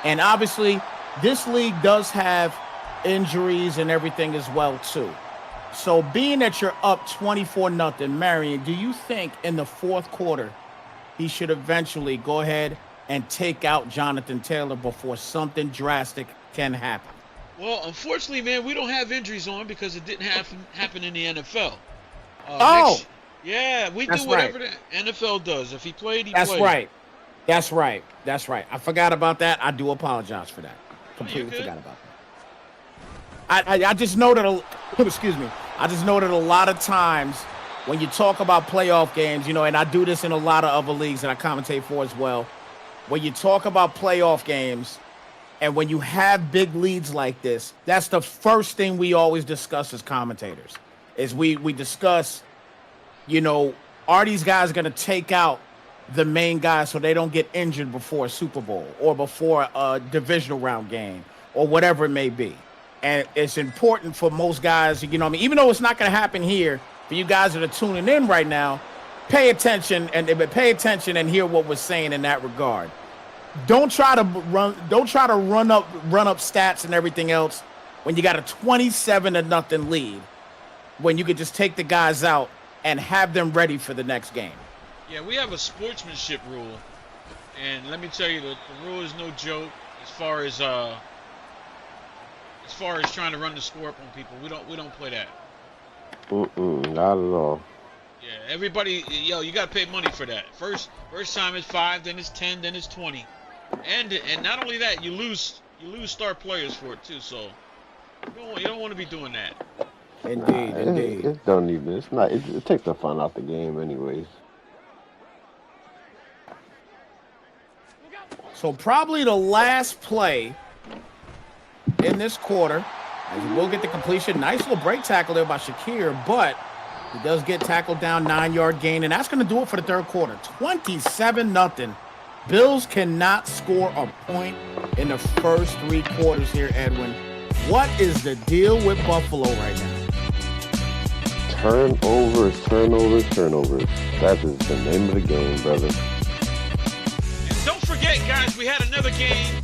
And obviously, this league does have injuries and everything as well, too. So being that you're up 24-0, Marion, do you think in the fourth quarter he should eventually go ahead and take out Jonathan Taylor before something drastic can happen? Well, unfortunately, man, we don't have injuries on because it didn't happen in the NFL. Yeah, we do whatever the NFL does. If he played, he played. That's right. I forgot about that. I do apologize for that. Completely forgot about that. I just know that, excuse me, I just know that a lot of times when you talk about playoff games, you know, and I do this in a lot of other leagues that I commentate for as well, when you talk about playoff games and when you have big leads like this, that's the first thing we always discuss as commentators, is we discuss, you know, are these guys going to take out the main guys so they don't get injured before a Super Bowl or before a divisional round game or whatever it may be? And it's important for most guys, you know what I mean? Even though it's not going to happen here, for you guys that are tuning in right now, pay attention and hear what we're saying in that regard. Don't try to run up stats and everything else when you got a 27-0 lead, when you could just take the guys out and have them ready for the next game. Yeah, we have a sportsmanship rule, and let me tell you, the rule is no joke as far as trying to run the score up on people. We don't play that. Not at all. Yeah, everybody, you gotta pay money for that. First time it's 5, then it's 10, then it's 20, and not only that, you lose star players for it too. So you don't want to be doing that. Indeed. It don't even. It's not. It takes the fun out the game, anyways. So probably the last play in this quarter, as we'll get the completion. Nice little break tackle there by Shakir, but he does get tackled down, 9-yard gain, and that's going to do it for the third quarter. 27-0. Bills cannot score a point in the first 3 quarters here, Edwin. What is the deal with Buffalo right now? Turnovers. That is the name of the game, brother. And don't forget, guys, we had another game,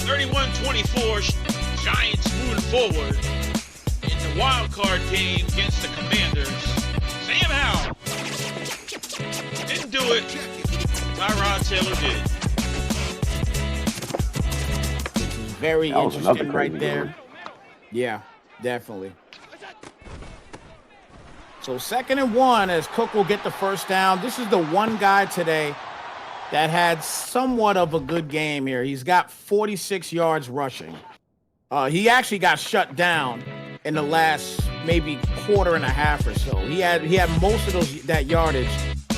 31-24. Giants moving forward in the Wildcard game against the Commanders. Sam Howell didn't do it. Tyrod Taylor did. Very interesting right there. Game. Yeah, definitely. So 2nd and 1 as Cook will get the first down. This is the one guy today that had somewhat of a good game here. He's got 46 yards rushing. He actually got shut down in the last maybe quarter and a half or so. He had most of that yardage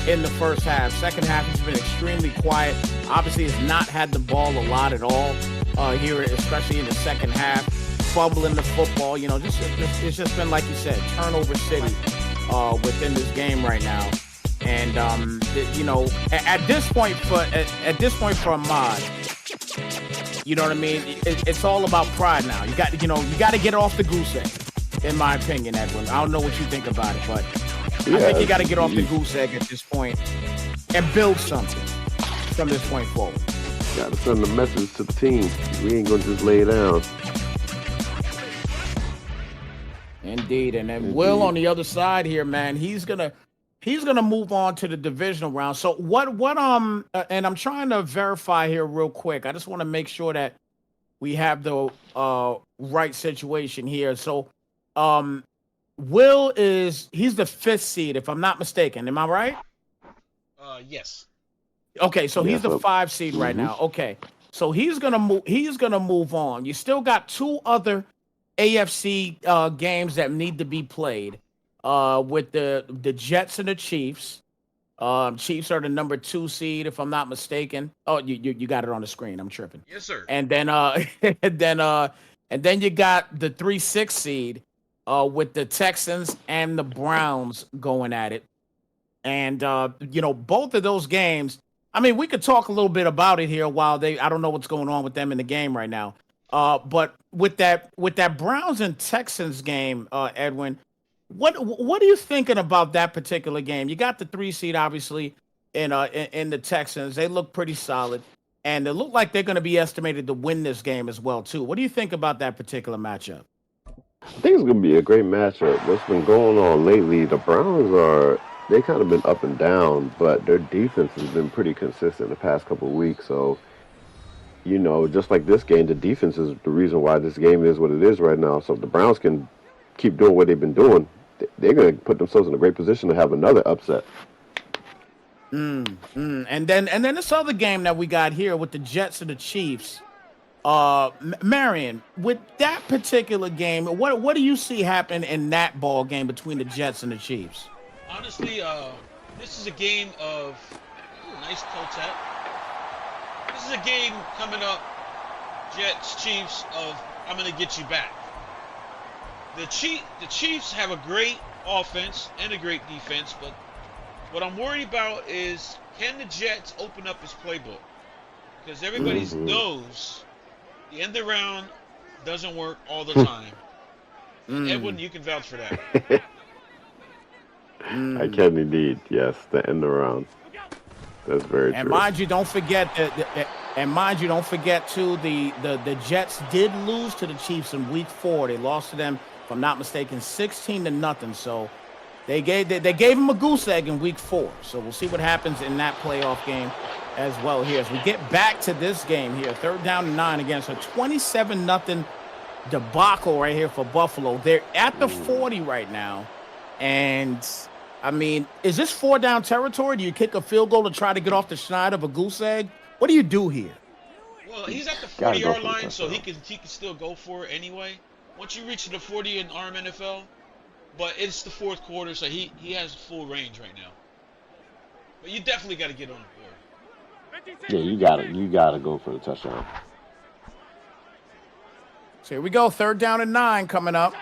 in the first half. Second half, he's been extremely quiet. Obviously, has not had the ball a lot at all here, especially in the second half. Fumbling the football, it's just been, like you said, turnover city within this game right now. And at this point for Ahmad, you know what I mean? It's all about pride now. You got to get off the goose egg, in my opinion, Edwin. I don't know what you think about it, but I think you got to get off the goose egg at this point and build something from this point forward. Got to send a message to the team. We ain't gonna just lay down. Indeed, and then Will on the other side here, man. He's gonna move on to the divisional round. So what and I'm trying to verify here real quick. I just want to make sure that we have the right situation here. So Will he's the 5th seed, if I'm not mistaken. Am I right? Yes. Okay, so he's the 5 seed right now. Okay. So he's gonna move on. You still got 2 other AFC games that need to be played. With the Jets and the Chiefs. Chiefs are the number 2 seed, if I'm not mistaken. Oh, you got it on the screen. I'm tripping. Yes, sir. And then and then you got the 3-6 seed with the Texans and the Browns going at it. And both of those games, I mean, we could talk a little bit about it here while I don't know what's going on with them in the game right now. But with that Browns and Texans game, Edwin, what are you thinking about that particular game? You got the 3 seed, obviously, in the Texans. They look pretty solid, and they look like they're going to be estimated to win this game as well, too. What do you think about that particular matchup? I think it's gonna be a great matchup. What's been going on lately? The Browns they kind of been up and down, but their defense has been pretty consistent the past couple of weeks. So, just like this game, the defense is the reason why this game is what it is right now. So if the Browns can keep doing what they've been doing, they're going to put themselves in a great position to have another upset. And then this other game that we got here with the Jets and the Chiefs. Marion, with that particular game, what do you see happen in that ball game between the Jets and the Chiefs? Honestly, this is a game of nice toe tap. This is a game coming up, Jets, Chiefs, of I'm going to get you back. The Chiefs have a great offense and a great defense, but what I'm worried about is, can the Jets open up his playbook? Because everybody knows the end around doesn't work all the time. Edwin, you can vouch for that. I can indeed, yes, the end around. That's very And true. mind you, don't forget too, the Jets did lose to the Chiefs in Week 4. They lost to them, if I'm not mistaken, 16-0. So they gave them a goose egg in Week 4. So we'll see what happens in that playoff game as well here. As we get back to this game here, 3rd down and 9 against a 27-0 debacle right here for Buffalo. They're at the 40 right now, and I mean, is this 4-down territory? Do you kick a field goal to try to get off the schneid of a goose egg? What do you do here? Well, he's at the Gotta go 40-yard for the line, so touchdown. he can still go for it anyway. Once you reach the 40 in Rmnfl, but it's the 4th quarter, so he has full range right now. But you definitely got to get on the board. Yeah, you gotta go for the touchdown. So here we go, 3rd down and 9 coming up.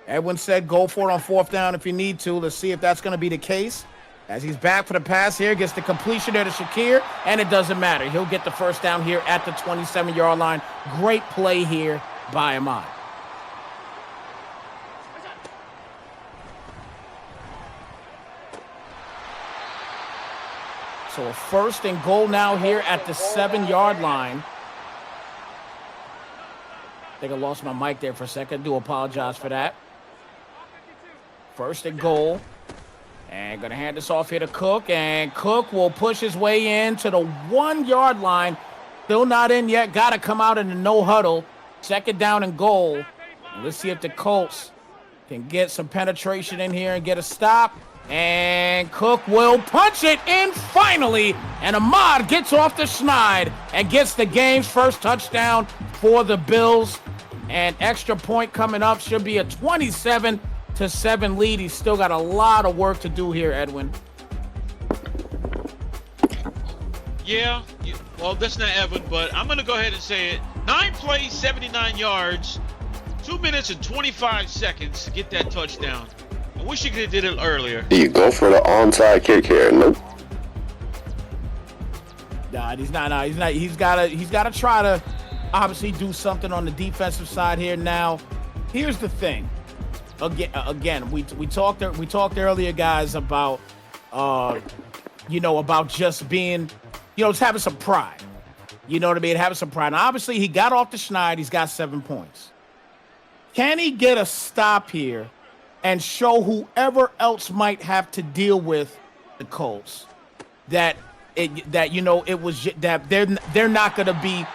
Edwin said go for it on 4th down if you need to. Let's see if that's going to be the case. As he's back for the pass here, gets the completion there to Shakir, and it doesn't matter. He'll get the 1st down here at the 27-yard line. Great play here by Ahmad. So a 1st and goal now here at the 7-yard line. I think I lost my mic there for a second. Do apologize for that. 1st and goal. And going to hand this off here to Cook. And Cook will push his way in to the 1-yard line. Still not in yet. Got to come out in the no huddle. 2nd down and goal. And let's see if the Colts can get some penetration in here and get a stop. And Cook will punch it in finally. And Ahmad gets off the schneid and gets the game's 1st touchdown for the Bills. And extra point coming up, should be a 27-7 lead. He's still got a lot of work to do here, Edwin. Yeah, well, that's not Evan, but I'm going to go ahead and say it. 9 plays, 79 yards, 2 minutes and 25 seconds to get that touchdown. I wish he could have did it earlier. Do you go for the onside kick here? Nope. Nah, he's not. He's got to try to obviously do something on the defensive side here. Now, here's the thing. Again, we talked earlier, guys, about about just being, just having some pride. You know what I mean? Having some pride. Now, obviously, he got off the schneid. He's got 7 points. Can he get a stop here and show whoever else might have to deal with the Colts that they're not going to be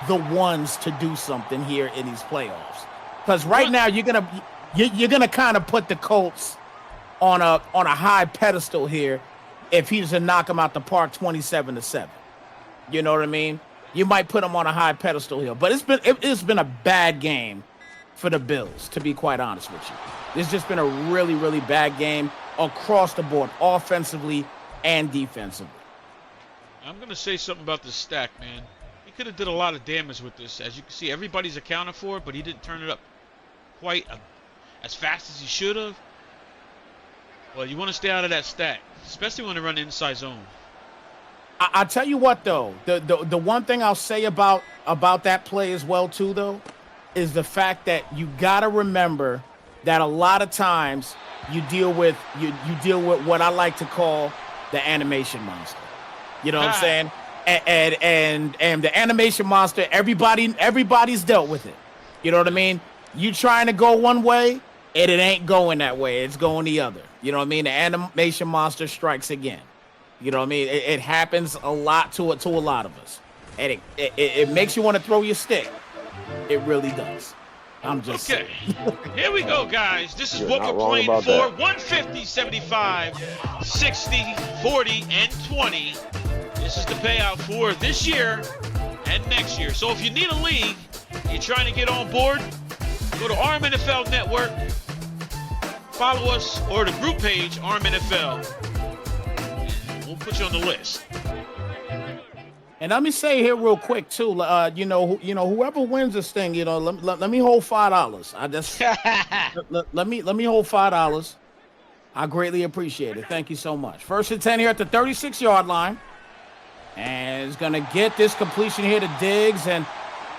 the ones to do something here in these playoffs? Because right now you're gonna kind of put the Colts on a high pedestal here if he doesn't knock them out the park 27-7. You know what I mean? You might put them on a high pedestal here, but it's been a bad game for the Bills, to be quite honest with you. It's just been a really, really bad game across the board, offensively and defensively. I'm going to say something about this stack, man. He could have did a lot of damage with this. As you can see, everybody's accounted for, but he didn't turn it up quite as fast as he should have. Well, you want to stay out of that stack, especially when they run inside zone. I tell you what, though, the one thing I'll say about that play as well, too, though, is the fact that you got to remember that a lot of times you deal with what I like to call the animation monster. You know what I'm saying? And the animation monster, everybody's dealt with it. You know what I mean? You trying to go one way, and it ain't going that way. It's going the other. You know what I mean? The animation monster strikes again. You know what I mean? It happens a lot to a lot of us. And it makes you want to throw your stick. It really does. I'm just okay. Here we go, guys. This is what we're playing for. That. 150, 75, 60, 40, and 20. This is the payout for this year and next year. So if you need a league, you're trying to get on board, go to Rmnfl Network, follow us, or the group page, Rmnfl. And we'll put you on the list. And let me say here real quick too, whoever wins this thing, let me hold $5. I just let me hold $5. I greatly appreciate it. Thank you so much. 1st and 10 here at the 36-yard line, and is gonna get this completion here to Diggs, and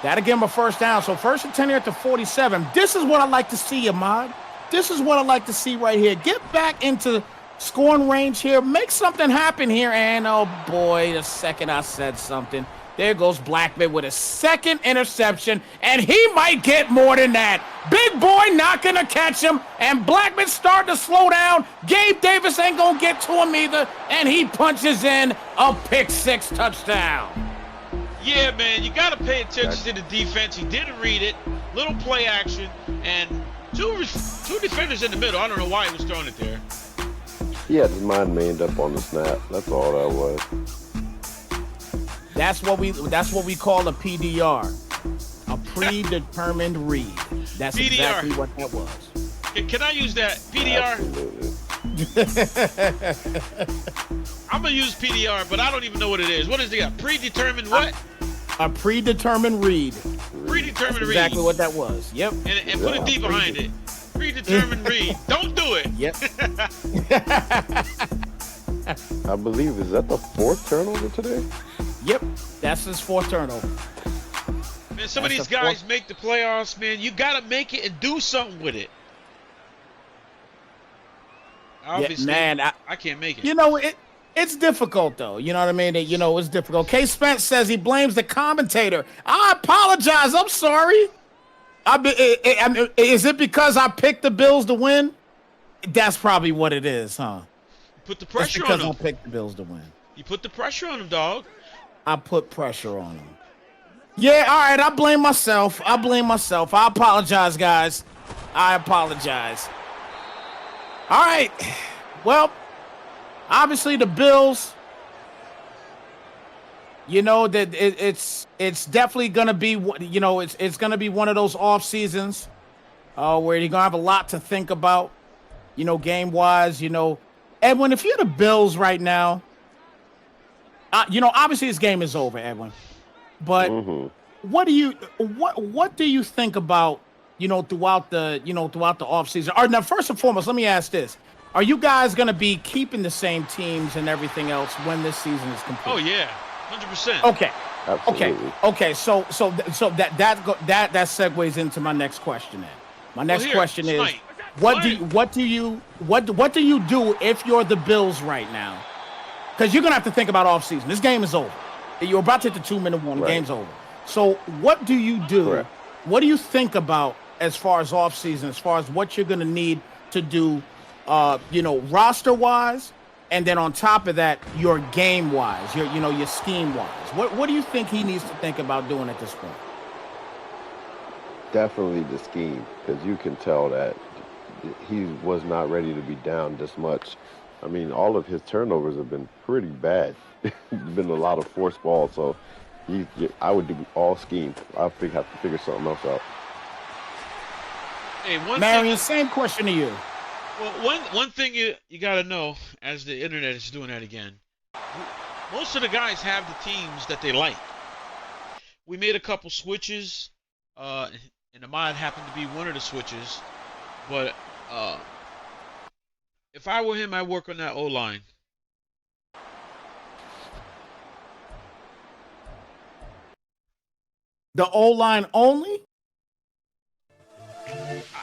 That'll give him a first down. So 1st and 10 here at the 47. This is what I like to see, Ahmad. This is what I like to see right here. Get back into scoring range here. Make something happen here. And, oh, boy, the second I said something, there goes Blackman with a second interception, and he might get more than that. Big boy not going to catch him, and Blackman starting to slow down. Gabe Davis ain't going to get to him either, and he punches in a pick-6 touchdown. Yeah, man, you got to pay attention to the defense. He didn't read it. Little play action, and two defenders in the middle. I don't know why he was throwing it there. He had his mind made up on the snap. That's all that was. That's what we call a PDR, a predetermined read. That's PDR. exactly what that was. Can I use that? PDR? I'm going to use PDR, but I don't even know what it is. What is it? Predetermined what? A predetermined read. Predetermined read. Exactly what that was. Yep. And put a D behind it. Predetermined read. Don't do it. Yep. I believe, is that the 4th turnover today? Yep. That's his 4th turnover. Man, some of these guys make the playoffs, man. You got to make it and do something with it. Obviously, yeah, man, I can't make it. You know, it's difficult, though. You know what I mean? You know, it's difficult. K. Spence says he blames the commentator. I apologize. I'm sorry. Is it because I picked the Bills to win? That's probably what it is, huh? Put the pressure on because them. I picked the Bills to win. You put the pressure on them, dog. I put pressure on them. Yeah, all right. I blame myself. I apologize, guys. I apologize. All right. Well, obviously the Bills, you know, that it's definitely going to be, you know, it's going to be one of those off seasons where you're going to have a lot to think about, you know, game-wise, you know. Edwin, if you're the Bills right now, you know, obviously this game is over, Edwin. But what do you think about, you know, throughout the offseason? Or now, first and foremost, let me ask this. Are you guys going to be keeping the same teams and everything else when this season is complete? Oh yeah, 100%. Okay. Absolutely. Okay. So that segues into my next question then. My next question is, what do you do if you're the Bills right now? Because you're gonna have to think about offseason. This game is over. You're about to hit the 2-minute warning. The game's over. So what do you do? Correct. What do you think about as far as offseason, as far as what you're gonna need to do, you know, roster-wise, and then on top of that, your game-wise, your scheme-wise? What do you think he needs to think about doing at this point? Definitely the scheme, because you can tell that he was not ready to be down this much. I mean, all of his turnovers have been pretty bad. Been a lot of forced balls, so I would do all scheme. I have to figure something else out. Hey, Marion, same question to you. Well, one thing you got to know, as the internet is doing that again, most of the guys have the teams that they like. We made a couple switches, and Ahmad happened to be one of the switches. But if I were him, I'd work on that O-line. The O-line only?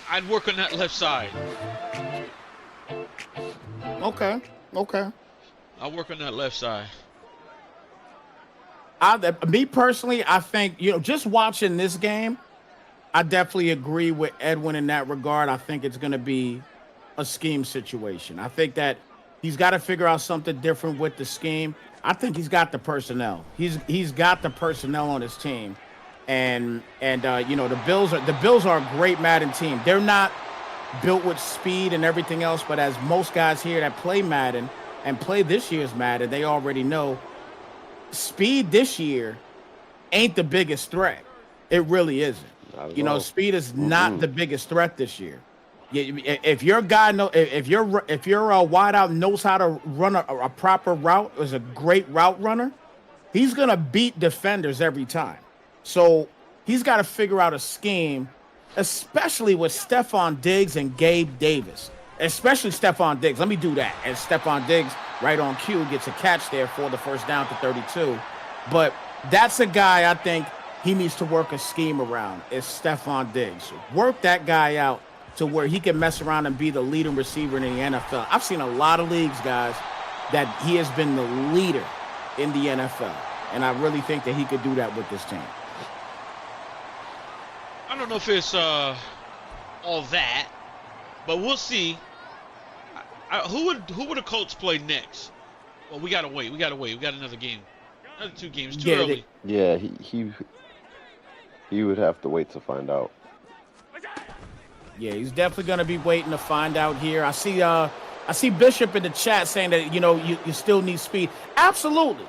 I'd work on that left side. Okay. I'll work on that left side. Me personally, I think, you know, just watching this game, I definitely agree with Edwin in that regard. I think it's going to be a scheme situation. I think that he's got to figure out something different with the scheme. I think he's got the personnel. He's got the personnel on his team. And you know, the Bills are a great Madden team. They're not built with speed and everything else, but as most guys here that play Madden and play this year's Madden, they already know speed this year ain't the biggest threat. It really isn't. You know, speed is not the biggest threat this year. If your guy if your wideout knows how to run a proper route, is a great route runner, he's gonna beat defenders every time. So he's got to figure out a scheme, especially with Stephon Diggs and Gabe Davis. Especially Stephon Diggs. Let me do that. And Stephon Diggs, right on cue, gets a catch there for the first down to 32. But that's a guy I think he needs to work a scheme around is Stephon Diggs. Work that guy out to where he can mess around and be the leading receiver in the NFL. I've seen a lot of leagues, guys, that he has been the leader in the NFL. And I really think that he could do that with this team. I don't know if it's all that, but we'll see. Who would the Colts play next? Well, we gotta wait. We got another game, another 2 games. Too early. Yeah, he would have to wait to find out. Yeah, he's definitely going to be waiting to find out here. I see Bishop in the chat saying that you still need speed. Absolutely,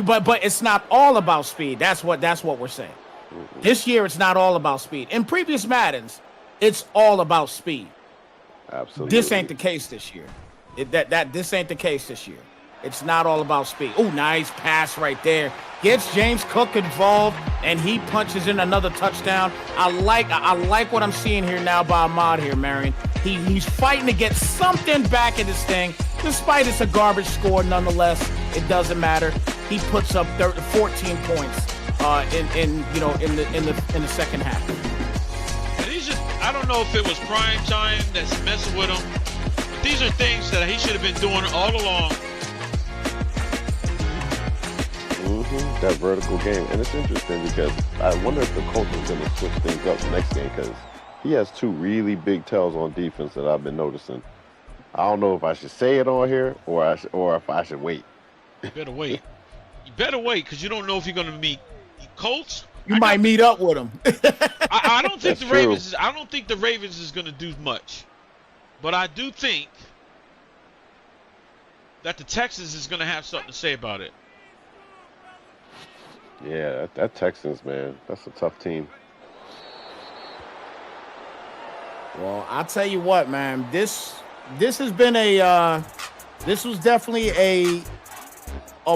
but it's not all about speed. That's what we're saying. Mm-hmm. This year, it's not all about speed. In previous Maddens, it's all about speed. Absolutely. This ain't the case this year. This ain't the case this year. It's not all about speed. Oh, nice pass right there. Gets James Cook involved, and he punches in another touchdown. I like what I'm seeing here now by Ahmad here, Marion. He's fighting to get something back in this thing, despite it's a garbage score. Nonetheless, it doesn't matter. He puts up 14 points in the second half. And I don't know if it was prime time that's messing with him, but these are things that he should have been doing all along. That vertical game. And it's interesting because I wonder if the Colts is going to switch things up the next game, because he has 2 really big tells on defense that I've been noticing. I don't know if I should say it on here or if I should wait. You better wait. You better wait, because you don't know if you're going to meet Colts. You might meet up with them. I don't think the Ravens. I don't think the Ravens is going to do much, but I do think that the Texans is going to have something to say about it. Yeah, that Texans, man, that's a tough team. Well, I'll tell you what, man. This has been this was definitely a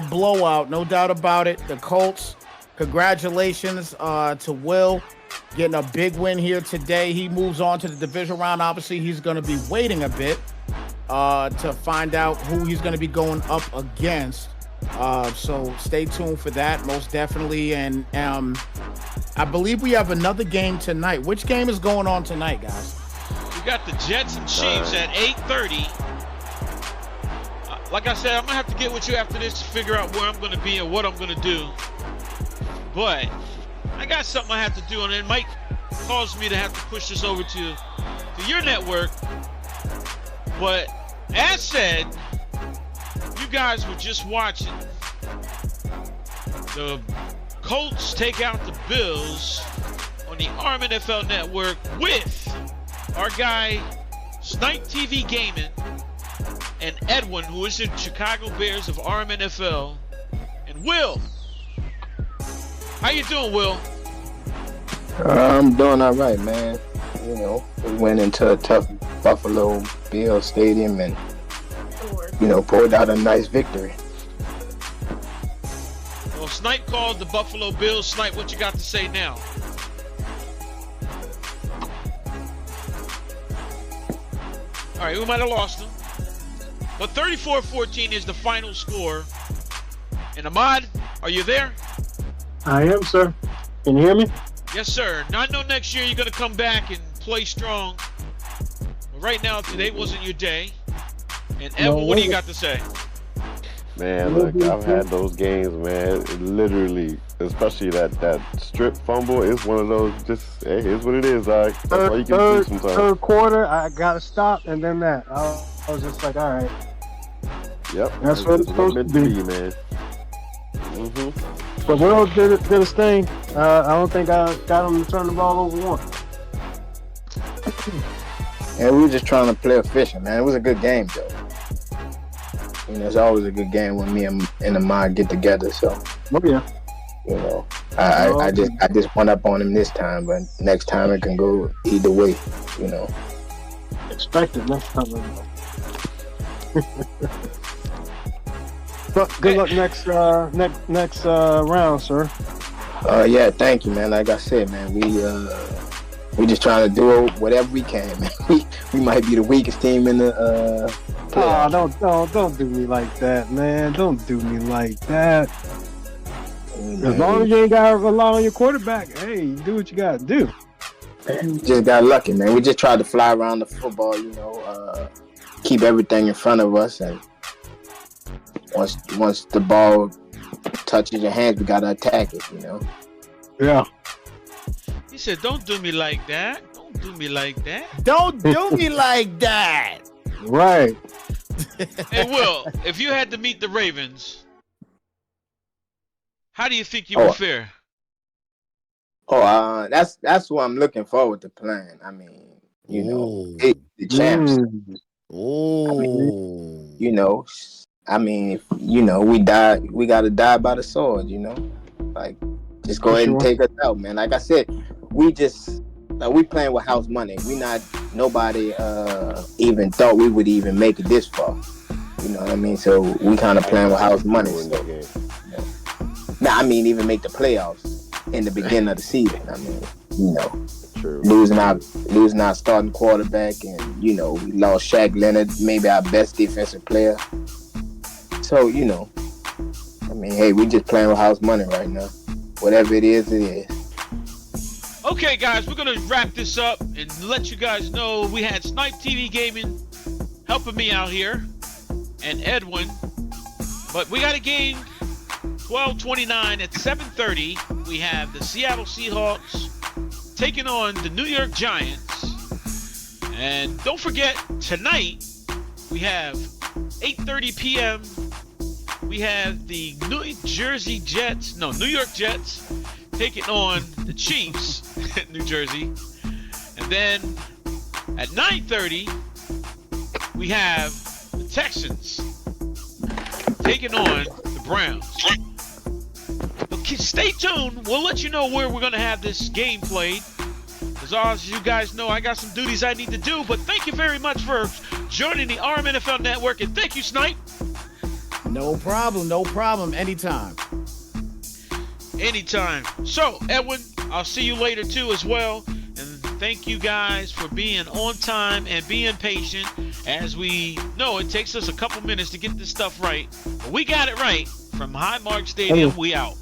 blowout, no doubt about it. The Colts, congratulations to Will getting a big win here today. He moves on to the division round. Obviously, he's going to be waiting a bit to find out who he's going to be going up against. So stay tuned for that, most definitely. And I believe we have another game tonight. Which game is going on tonight, guys? We got the Jets and Chiefs at 8:30. Like I said, I'm gonna have to get with you after this to figure out where I'm gonna be and what I'm gonna do. But I got something I have to do, and it might cause me to have to push this over to your network. But as said, you guys were just watching the Colts take out the Bills on the Rmnfl network with our guy Snipe TV Gaming and Edwin, who is the Chicago Bears of Rmnfl, and Will. How you doing, Will? I'm doing all right, man. We went into a tough Buffalo Bills stadium and pulled out a nice victory. Well, Snipe called the Buffalo Bills. Snipe, what you got to say now? All right, we might have lost him. But 34-14 is the final score. And Ahmad, are you there? I am, sir. Can you hear me? Yes, sir. Now, I know next year you're going to come back and play strong. But right now, today wasn't your day. And Evan, what do you got to say? Man, look, I've had those games, man. Literally, especially that strip fumble is one of those. Just hey, here's what it is. That's all you can do sometimes. Third quarter, I gotta stop, and then that. I was just like, all right. Yep, that's what it's supposed to be, man. Mm-hmm. But Will did his thing. I don't think I got him to turn the ball over once. Yeah, we were just trying to play efficient, man. It was a good game, though. It's always a good game when me and Ahmad get together. So, yeah. I just went up on him this time, but next time it can go either way. Expect it next time. But good luck next round, sir. Yeah, thank you, man. Like I said, man, we just trying to do whatever we can, man. We might be the weakest team in the playoffs. Don't do me like that, man. Don't do me like that. As long as you ain't got to rely on your quarterback, hey, you do what you got to do. Just got lucky, man. We just tried to fly around the football, keep everything in front of us, and once the ball touches your hands, we gotta attack it, Yeah. He said, "Don't do me like that. Don't do me like that." Don't do me like that. Right. Hey, Will, if you had to meet the Ravens, how do you think you would fare? That's what I'm looking forward to playing. I mean, the champs. We gotta die by the sword, like just go ahead and take us out, man. Like I said, we playing with house money. Nobody even thought we would even make it this far. You know what I mean? So we kind of playing with house money. Even make the playoffs in the beginning of the season. I mean, True. losing our starting quarterback, and we lost Shaq Leonard, maybe our best defensive player. So hey, we just playing with house money right now. Whatever it is, it is. Okay, guys, we're gonna wrap this up and let you guys know we had Snipe TV Gaming helping me out here and Edwin, but we got a game 12/29 at 7:30. We have the Seattle Seahawks taking on the New York Giants. And don't forget, tonight we have 8:30 p.m. We have the New York Jets taking on the Chiefs, New Jersey. And then at 9:30, we have the Texans taking on the Browns. Stay tuned. We'll let you know where we're going to have this game played. As you guys know, I got some duties I need to do. But thank you very much for joining the Rmnfl Network. And thank you, Snipe. No problem. Anytime. So, Edwin, I'll see you later, too, as well. And thank you guys for being on time and being patient. As we know, it takes us a couple minutes to get this stuff right. But we got it right. From Highmark Stadium, we out.